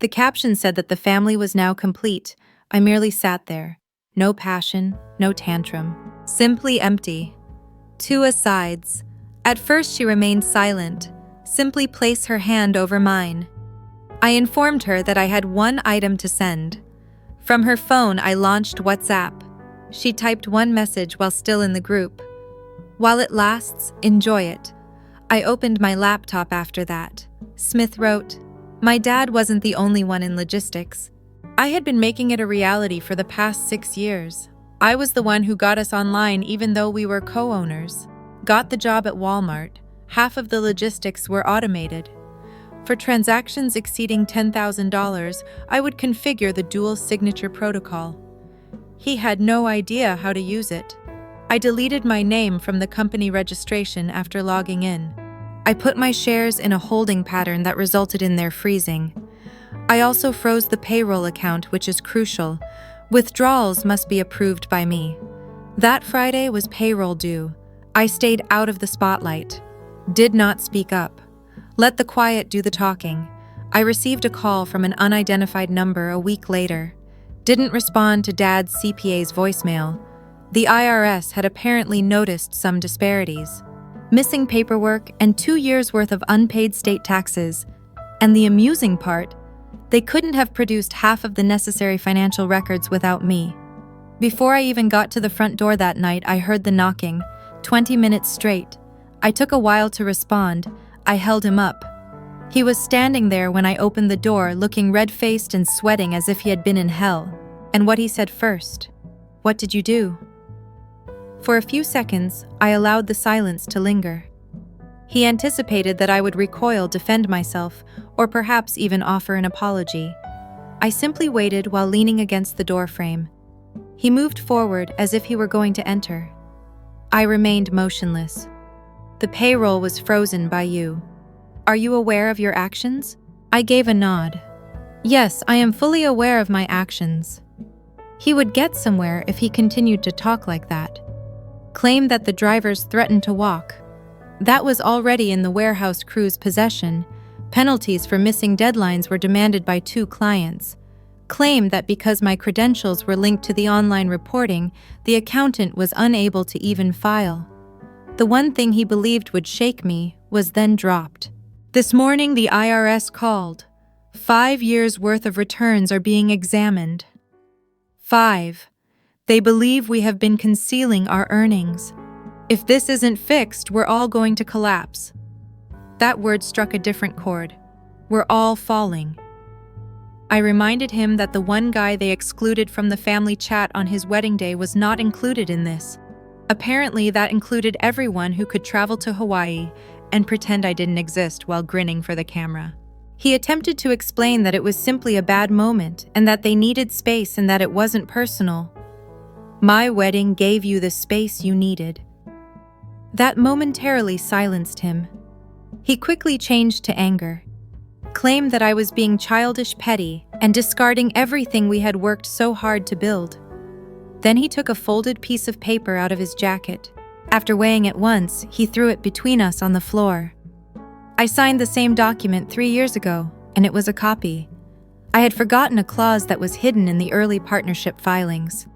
The caption said that the family was now complete. I merely sat there. No passion, no tantrum. Simply empty. Two asides. At first she remained silent. Simply place her hand over mine. I informed her that I had one item to send. From her phone, I launched WhatsApp. She typed one message while still in the group. While it lasts, enjoy it. I opened my laptop after that. Smith wrote, "My dad wasn't the only one in logistics. I had been making it a reality for the past 6 years. I was the one who got us online even though we were co-owners. Got the job at Walmart. Half of the logistics were automated. For transactions exceeding $10,000, I would configure the dual signature protocol. He had no idea how to use it. I deleted my name from the company registration after logging in. I put my shares in a holding pattern that resulted in their freezing. I also froze the payroll account, which is crucial. Withdrawals must be approved by me. That Friday was payroll due. I stayed out of the spotlight. Did not speak up. Let the quiet do the talking. I received a call from an unidentified number a week later. Didn't respond to Dad's CPA's voicemail. The IRS had apparently noticed some disparities. Missing paperwork and 2 years' worth of unpaid state taxes. And the amusing part, they couldn't have produced half of the necessary financial records without me. Before I even got to the front door that night, I heard the knocking, 20 minutes straight. I took a while to respond. I held him up. He was standing there when I opened the door, looking red-faced and sweating as if he had been in hell. And what he said first, "What did you do?" For a few seconds, I allowed the silence to linger. He anticipated that I would recoil, defend myself, or perhaps even offer an apology. I simply waited while leaning against the doorframe. He moved forward as if he were going to enter. I remained motionless. "The payroll was frozen by you. Are you aware of your actions?" I gave a nod. "Yes, I am fully aware of my actions." He would get somewhere if he continued to talk like that. Claim that the drivers threatened to walk. That was already in the warehouse crew's possession. Penalties for missing deadlines were demanded by 2 clients. Claim that because my credentials were linked to the online reporting, the accountant was unable to even file. The one thing he believed would shake me was then dropped. This morning the IRS called. 5 years' worth of returns are being examined. 5. They believe we have been concealing our earnings. If this isn't fixed, we're all going to collapse. That word struck a different chord. We're all falling. I reminded him that the one guy they excluded from the family chat on his wedding day was not included in this. Apparently, that included everyone who could travel to Hawaii and pretend I didn't exist while grinning for the camera. He attempted to explain that it was simply a bad moment and that they needed space and that it wasn't personal. My wedding gave you the space you needed. That momentarily silenced him. He quickly changed to anger, claimed that I was being childish petty and discarding everything we had worked so hard to build. Then he took a folded piece of paper out of his jacket. After weighing it once, he threw it between us on the floor. I signed the same document 3 years ago, and it was a copy. I had forgotten a clause that was hidden in the early partnership filings.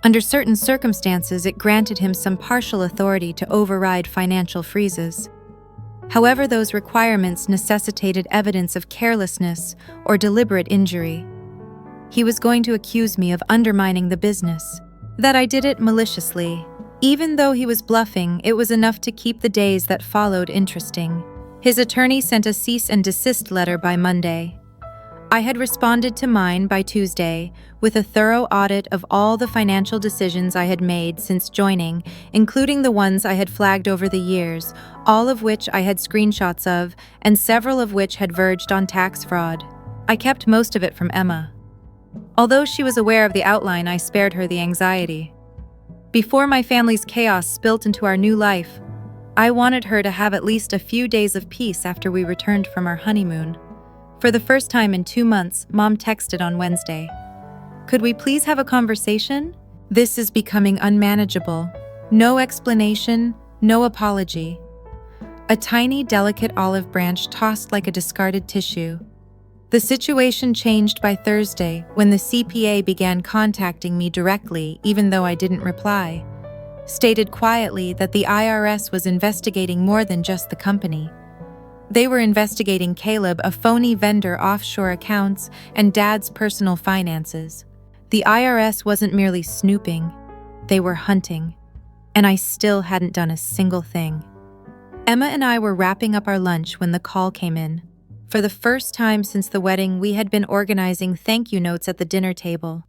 Under certain circumstances, it granted him some partial authority to override financial freezes. However, those requirements necessitated evidence of carelessness or deliberate injury. He was going to accuse me of undermining the business, that I did it maliciously. Even though he was bluffing, it was enough to keep the days that followed interesting. His attorney sent a cease and desist letter by Monday. I had responded to mine by Tuesday with a thorough audit of all the financial decisions I had made since joining, including the ones I had flagged over the years, all of which I had screenshots of, and several of which had verged on tax fraud. I kept most of it from Emma. Although she was aware of the outline, I spared her the anxiety. Before my family's chaos spilt into our new life, I wanted her to have at least a few days of peace after we returned from our honeymoon. For the first time in 2 months, Mom texted on Wednesday. "Could we please have a conversation? This is becoming unmanageable. No explanation, no apology." A tiny, delicate olive branch tossed like a discarded tissue. The situation changed by Thursday when the CPA began contacting me directly, even though I didn't reply. Stated quietly that the IRS was investigating more than just the company. They were investigating Caleb, a phony vendor, offshore accounts, and Dad's personal finances. The IRS wasn't merely snooping, they were hunting. And I still hadn't done a single thing. Emma and I were wrapping up our lunch when the call came in. For the first time since the wedding, we had been organizing thank you notes at the dinner table.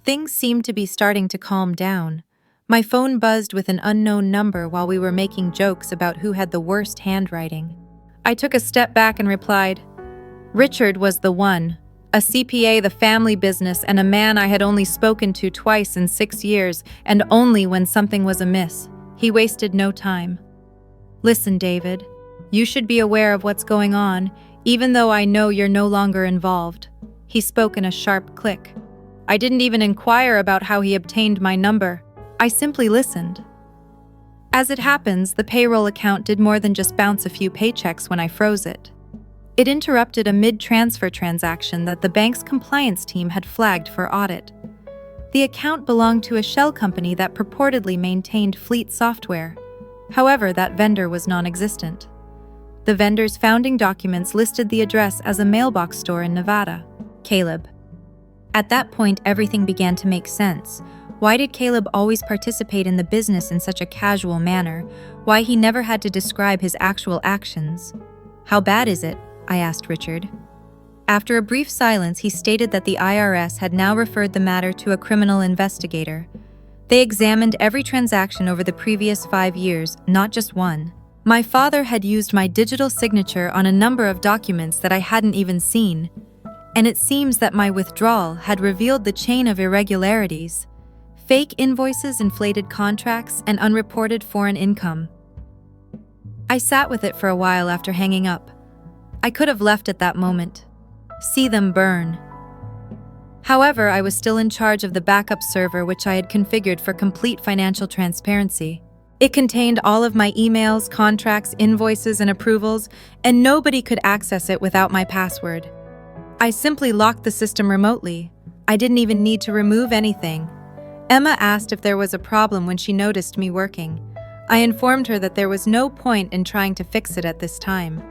Things seemed to be starting to calm down. My phone buzzed with an unknown number while we were making jokes about who had the worst handwriting. I took a step back and replied, Richard was the one, a CPA, the family business, and a man I had only spoken to twice in 6 years, and only when something was amiss. He wasted no time. "Listen, David, you should be aware of what's going on, even though I know you're no longer involved." He spoke in a sharp click. I didn't even inquire about how he obtained my number. I simply listened. As it happens, the payroll account did more than just bounce a few paychecks when I froze it. It interrupted a mid-transfer transaction that the bank's compliance team had flagged for audit. The account belonged to a shell company that purportedly maintained fleet software. However, that vendor was non-existent. The vendor's founding documents listed the address as a mailbox store in Nevada. Caleb. At that point, everything began to make sense. Why did Caleb always participate in the business in such a casual manner? Why he never had to describe his actual actions? "How bad is it?" I asked Richard. After a brief silence, he stated that the IRS had now referred the matter to a criminal investigator. They examined every transaction over the previous 5 years, not just one. My father had used my digital signature on a number of documents that I hadn't even seen, and it seems that my withdrawal had revealed the chain of irregularities: fake invoices, inflated contracts, and unreported foreign income. I sat with it for a while after hanging up. I could have left at that moment. See them burn. However, I was still in charge of the backup server, which I had configured for complete financial transparency. It contained all of my emails, contracts, invoices, and approvals, and nobody could access it without my password. I simply locked the system remotely. I didn't even need to remove anything. Emma asked if there was a problem when she noticed me working. I informed her that there was no point in trying to fix it at this time.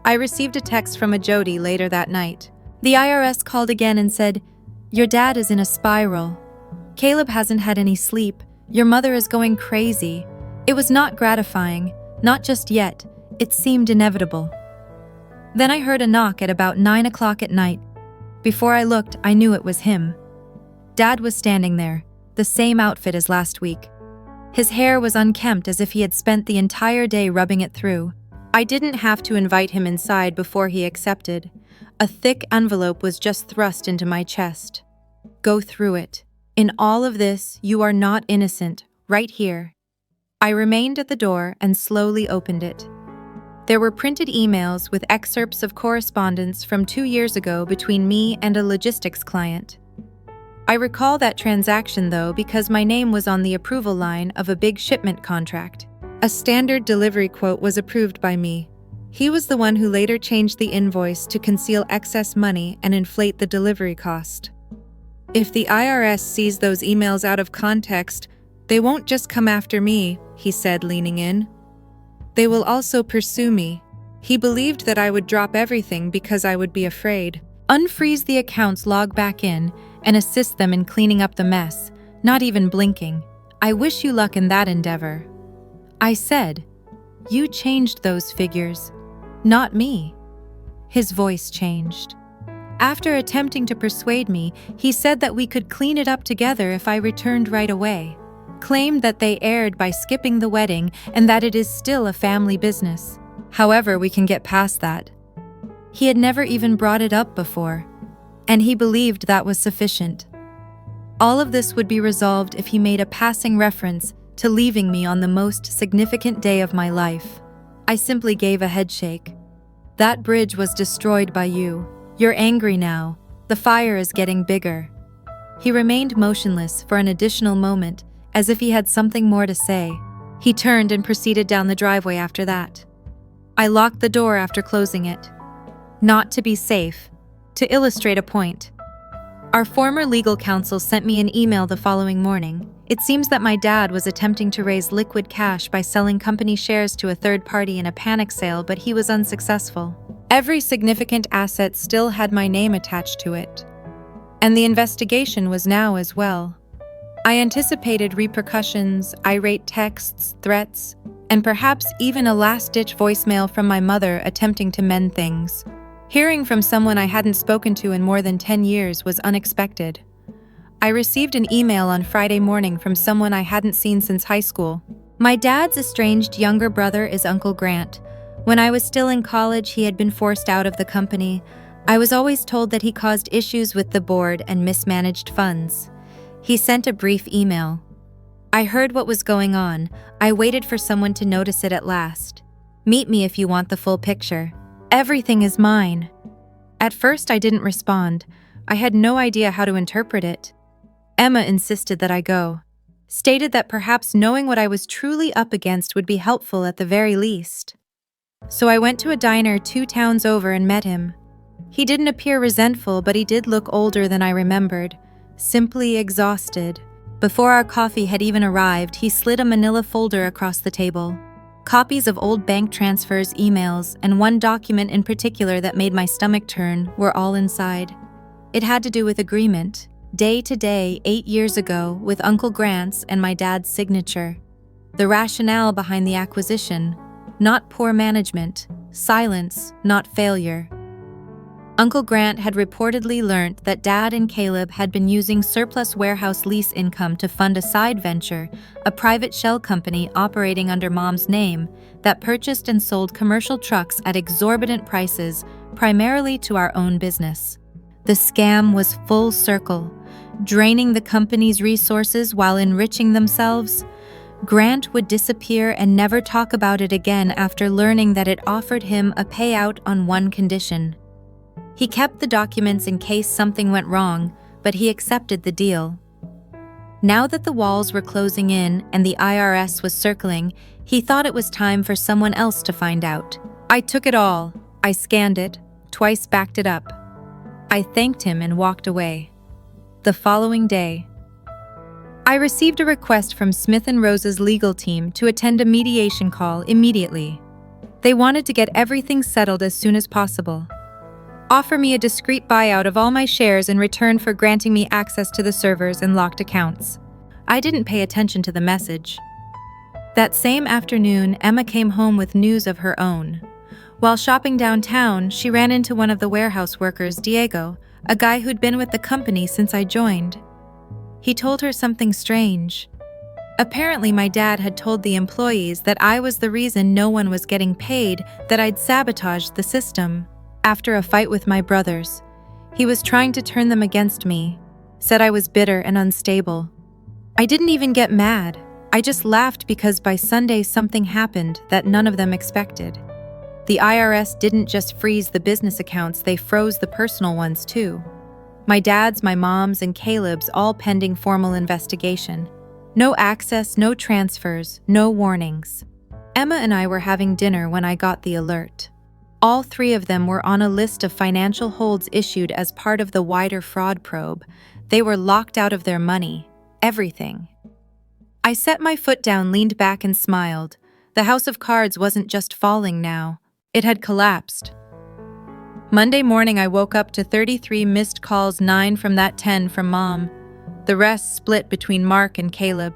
I received a text from a Jody later that night. The IRS called again and said, "Your dad is in a spiral. Caleb hasn't had any sleep. Your mother is going crazy." It was not gratifying, not just yet. It seemed inevitable. Then I heard a knock at about 9 o'clock at night. Before I looked, I knew it was him. Dad was standing there, the same outfit as last week. His hair was unkempt, as if he had spent the entire day rubbing it through. I didn't have to invite him inside before he accepted. A thick envelope was just thrust into my chest. "Go through it. In all of this, you are not innocent, right here." I remained at the door and slowly opened it. There were printed emails with excerpts of correspondence from 2 years ago between me and a logistics client. I recall that transaction, though, because my name was on the approval line of a big shipment contract. A standard delivery quote was approved by me. He was the one who later changed the invoice to conceal excess money and inflate the delivery cost. If the IRS sees those emails out of context, they won't just come after me, he said, leaning in. They will also pursue me. He believed that I would drop everything because I would be afraid. Unfreeze the accounts, log back in, and assist them in cleaning up the mess, not even blinking. I wish you luck in that endeavor. I said, you changed those figures, not me. His voice changed. After attempting to persuade me, he said that we could clean it up together if I returned right away. Claimed that they erred by skipping the wedding and that it is still a family business. However, we can get past that. He had never even brought it up before, and he believed that was sufficient. All of this would be resolved if he made a passing reference to leaving me on the most significant day of my life. I simply gave a headshake. That bridge was destroyed by you. You're angry now. The fire is getting bigger. He remained motionless for an additional moment, as if he had something more to say. He turned and proceeded down the driveway after that. I locked the door after closing it. Not to be safe, to illustrate a point. Our former legal counsel sent me an email the following morning. It seems that my dad was attempting to raise liquid cash by selling company shares to a third party in a panic sale, but he was unsuccessful. Every significant asset still had my name attached to it. And the investigation was now as well. I anticipated repercussions, irate texts, threats, and perhaps even a last-ditch voicemail from my mother attempting to mend things. Hearing from someone I hadn't spoken to in more than 10 years was unexpected. I received an email on Friday morning from someone I hadn't seen since high school. My dad's estranged younger brother is Uncle Grant. When I was still in college, he had been forced out of the company. I was always told that he caused issues with the board and mismanaged funds. He sent a brief email. I heard what was going on. I waited for someone to notice it at last. Meet me if you want the full picture. Everything is mine. At first, I didn't respond. I had no idea how to interpret it. Emma insisted that I go. Stated that perhaps knowing what I was truly up against would be helpful at the very least. So I went to a diner 2 towns over and met him. He didn't appear resentful, but he did look older than I remembered. Simply exhausted. Before our coffee had even arrived, he slid a manila folder across the table. Copies of old bank transfers, emails, and one document in particular that made my stomach turn were all inside. It had to do with agreement, day to day 8 years ago, with Uncle Grant's and my dad's signature. The rationale behind the acquisition, not poor management, silence, not failure. Uncle Grant had reportedly learnt that Dad and Caleb had been using surplus warehouse lease income to fund a side venture, a private shell company operating under Mom's name that purchased and sold commercial trucks at exorbitant prices, primarily to our own business. The scam was full circle, draining the company's resources while enriching themselves. Grant would disappear and never talk about it again after learning that it offered him a payout on one condition. He kept the documents in case something went wrong, but he accepted the deal. Now that the walls were closing in and the IRS was circling, he thought it was time for someone else to find out. I took it all. I scanned it, twice backed it up. I thanked him and walked away. The following day, I received a request from Smith & Rose's legal team to attend a mediation call immediately. They wanted to get everything settled as soon as possible. Offer me a discreet buyout of all my shares in return for granting me access to the servers and locked accounts. I didn't pay attention to the message. That same afternoon, Emma came home with news of her own. While shopping downtown, she ran into one of the warehouse workers, Diego, a guy who'd been with the company since I joined. He told her something strange. Apparently, my dad had told the employees that I was the reason no one was getting paid, that I'd sabotaged the system. After a fight with my brothers, he was trying to turn them against me, said I was bitter and unstable. I didn't even get mad. I just laughed because by Sunday something happened that none of them expected. The IRS didn't just freeze the business accounts, they froze the personal ones too. My dad's, my mom's, and Caleb's all pending formal investigation. No access, no transfers, no warnings. Emma and I were having dinner when I got the alert. All three of them were on a list of financial holds issued as part of the wider fraud probe. They were locked out of their money. Everything. I set my foot down, leaned back, and smiled. The house of cards wasn't just falling now. It had collapsed. Monday morning, I woke up to 33 missed calls, 9 from that 10 from Mom. The rest split between Mark and Caleb.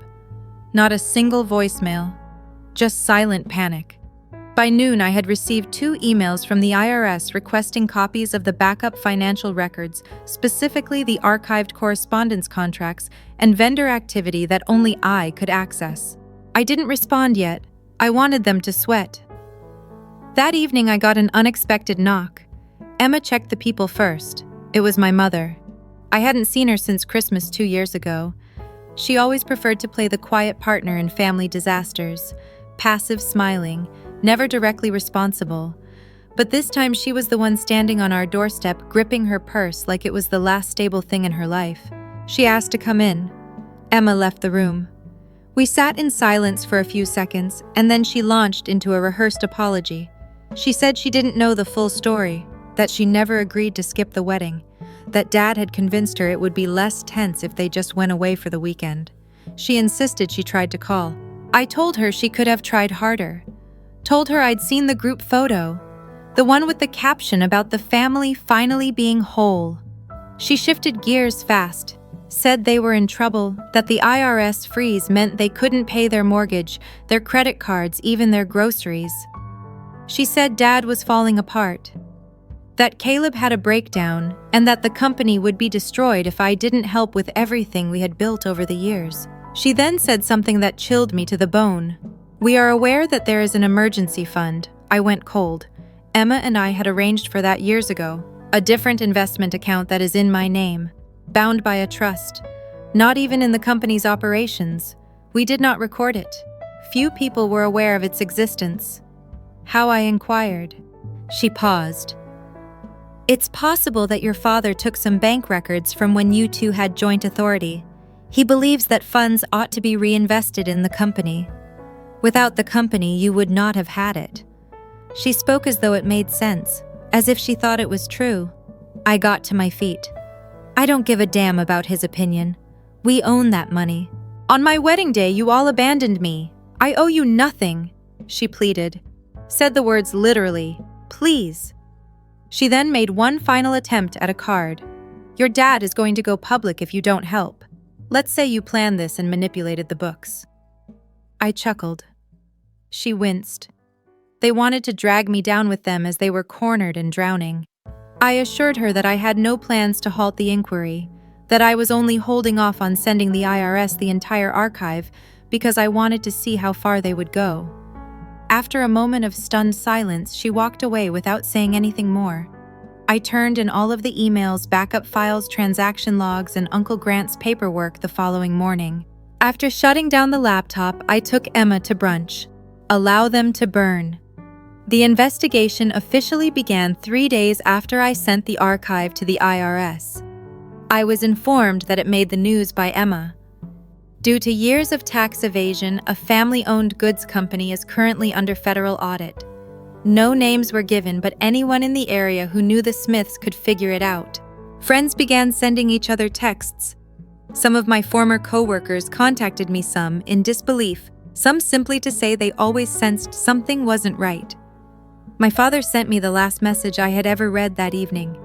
Not a single voicemail. Just silent panic. By noon, I had received 2 emails from the IRS requesting copies of the backup financial records, specifically the archived correspondence contracts and vendor activity that only I could access. I didn't respond yet. I wanted them to sweat. That evening, I got an unexpected knock. Emma checked the people first. It was my mother. I hadn't seen her since Christmas 2 years ago. She always preferred to play the quiet partner in family disasters, passive, smiling, never directly responsible. But this time she was the one standing on our doorstep, gripping her purse like it was the last stable thing in her life. She asked to come in. Emma left the room. We sat in silence for a few seconds, and then she launched into a rehearsed apology. She said she didn't know the full story, that she never agreed to skip the wedding, that Dad had convinced her it would be less tense if they just went away for the weekend. She insisted she tried to call. I told her she could have tried harder. Told her I'd seen the group photo, the one with the caption about the family finally being whole. She shifted gears fast, said they were in trouble, that the IRS freeze meant they couldn't pay their mortgage, their credit cards, even their groceries. She said Dad was falling apart, that Caleb had a breakdown, and that the company would be destroyed if I didn't help with everything we had built over the years. She then said something that chilled me to the bone. We are aware that there is an emergency fund. I went cold. Emma and I had arranged for that years ago. A different investment account that is in my name, bound by a trust. Not even in the company's operations. We did not record it. Few people were aware of its existence. How I inquired. She paused. It's possible that your father took some bank records from when you two had joint authority. He believes that funds ought to be reinvested in the company. Without the company, you would not have had it. She spoke as though it made sense, as if she thought it was true. I got to my feet. I don't give a damn about his opinion. We own that money. On my wedding day, you all abandoned me. I owe you nothing, she pleaded. Said the words literally, please. She then made one final attempt at a card. Your dad is going to go public if you don't help. Let's say you planned this and manipulated the books. I chuckled. She winced. They wanted to drag me down with them as they were cornered and drowning. I assured her that I had no plans to halt the inquiry, that I was only holding off on sending the IRS the entire archive because I wanted to see how far they would go. After a moment of stunned silence, she walked away without saying anything more. I turned in all of the emails, backup files, transaction logs, and Uncle Grant's paperwork the following morning. After shutting down the laptop, I took Emma to brunch. Allow them to burn. The investigation officially began 3 days after I sent the archive to the IRS. I was informed that it made the news by Emma. Due to years of tax evasion, a family-owned goods company is currently under federal audit. No names were given, but anyone in the area who knew the Smiths could figure it out. Friends began sending each other texts. Some of my former co-workers contacted me, some in disbelief, some simply to say they always sensed something wasn't right. My father sent me the last message I had ever read that evening.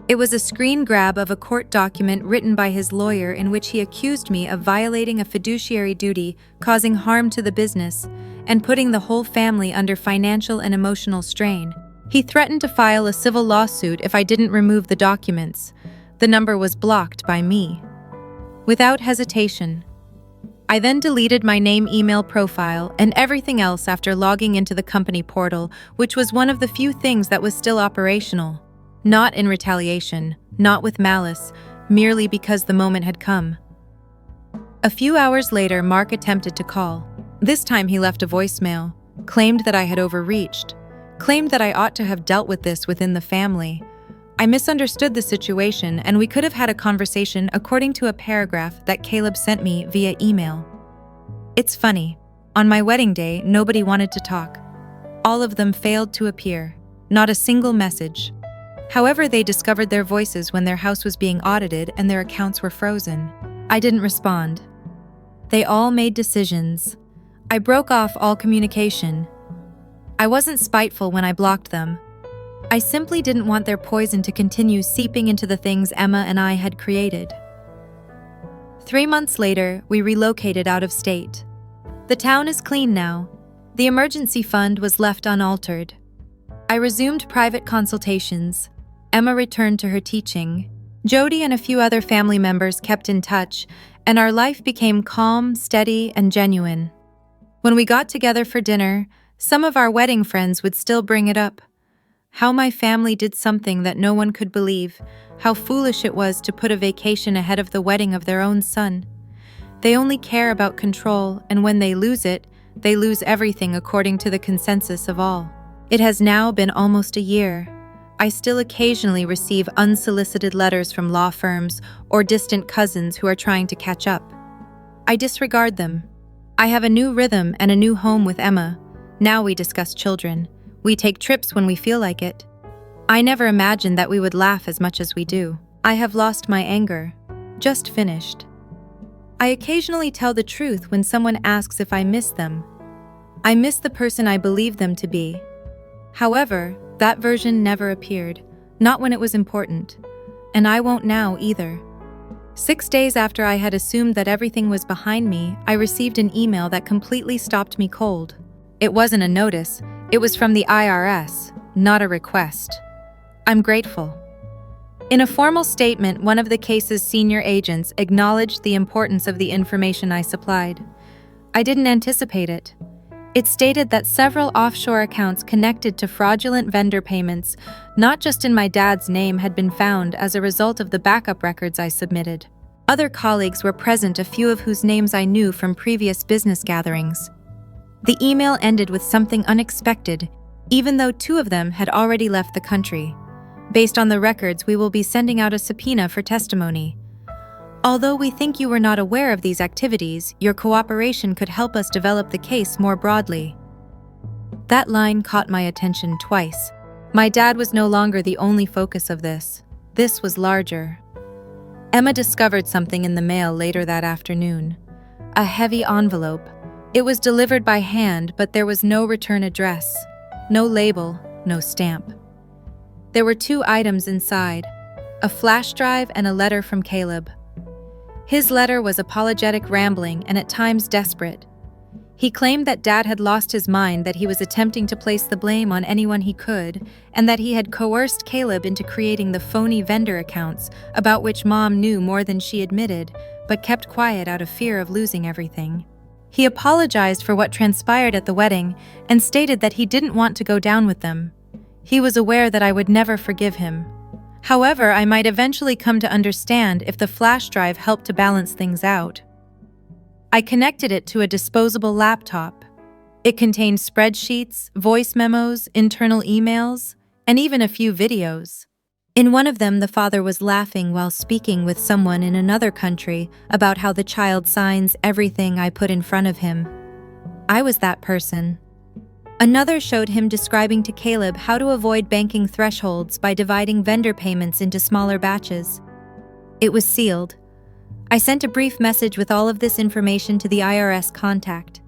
It was a screen grab of a court document written by his lawyer in which he accused me of violating a fiduciary duty, causing harm to the business, and putting the whole family under financial and emotional strain. He threatened to file a civil lawsuit if I didn't remove the documents. The number was blocked by me. Without hesitation, I then deleted my name, email profile, and everything else after logging into the company portal, which was one of the few things that was still operational. Not in retaliation, not with malice, merely because the moment had come. A few hours later, Mark attempted to call. This time he left a voicemail, claimed that I had overreached, claimed that I ought to have dealt with this within the family. I misunderstood the situation, and we could have had a conversation according to a paragraph that Caleb sent me via email. It's funny. On my wedding day, nobody wanted to talk. All of them failed to appear. Not a single message. However, they discovered their voices when their house was being audited and their accounts were frozen. I didn't respond. They all made decisions. I broke off all communication. I wasn't spiteful when I blocked them. I simply didn't want their poison to continue seeping into the things Emma and I had created. 3 months later, we relocated out of state. The town is clean now. The emergency fund was left unaltered. I resumed private consultations. Emma returned to her teaching. Jody and a few other family members kept in touch, and our life became calm, steady, and genuine. When we got together for dinner, some of our wedding friends would still bring it up. How my family did something that no one could believe, how foolish it was to put a vacation ahead of the wedding of their own son. They only care about control, and when they lose it, they lose everything according to the consensus of all. It has now been almost a year. I still occasionally receive unsolicited letters from law firms or distant cousins who are trying to catch up. I disregard them. I have a new rhythm and a new home with Emma. Now we discuss children. We take trips when we feel like it. I never imagined that we would laugh as much as we do. I have lost my anger. Just finished. I occasionally tell the truth when someone asks if I miss them. I miss the person I believe them to be. However, that version never appeared, not when it was important, and I won't now either. 6 days after I had assumed that everything was behind me, I received an email that completely stopped me cold. It wasn't a notice, it was from the IRS, not a request. I'm grateful. In a formal statement, one of the case's senior agents acknowledged the importance of the information I supplied. I didn't anticipate it. It stated that several offshore accounts connected to fraudulent vendor payments, not just in my dad's name, had been found as a result of the backup records I submitted. Other colleagues were present, a few of whose names I knew from previous business gatherings. The email ended with something unexpected, even though 2 of them had already left the country. Based on the records, we will be sending out a subpoena for testimony. Although we think you were not aware of these activities, your cooperation could help us develop the case more broadly. That line caught my attention twice. My dad was no longer the only focus of this. This was larger. Emma discovered something in the mail later that afternoon. A heavy envelope. It was delivered by hand, but there was no return address, no label, no stamp. There were 2 items inside, a flash drive and a letter from Caleb. His letter was apologetic, rambling, and at times desperate. He claimed that Dad had lost his mind, that he was attempting to place the blame on anyone he could, and that he had coerced Caleb into creating the phony vendor accounts about which Mom knew more than she admitted, but kept quiet out of fear of losing everything. He apologized for what transpired at the wedding and stated that he didn't want to go down with them. He was aware that I would never forgive him. However, I might eventually come to understand if the flash drive helped to balance things out. I connected it to a disposable laptop. It contained spreadsheets, voice memos, internal emails, and even a few videos. In one of them, the father was laughing while speaking with someone in another country about how the child signs everything I put in front of him. I was that person. Another showed him describing to Caleb how to avoid banking thresholds by dividing vendor payments into smaller batches. It was sealed. I sent a brief message with all of this information to the IRS contact.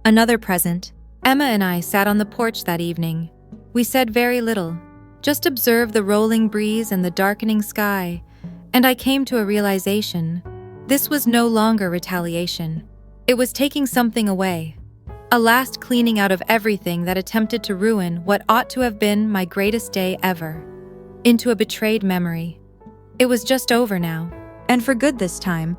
Another present. Emma and I sat on the porch that evening. We said very little, just observed the rolling breeze and the darkening sky, and I came to a realization. This was no longer retaliation. It was taking something away. A last cleaning out of everything that attempted to ruin what ought to have been my greatest day ever. Into a betrayed memory. It was just over now, and for good this time.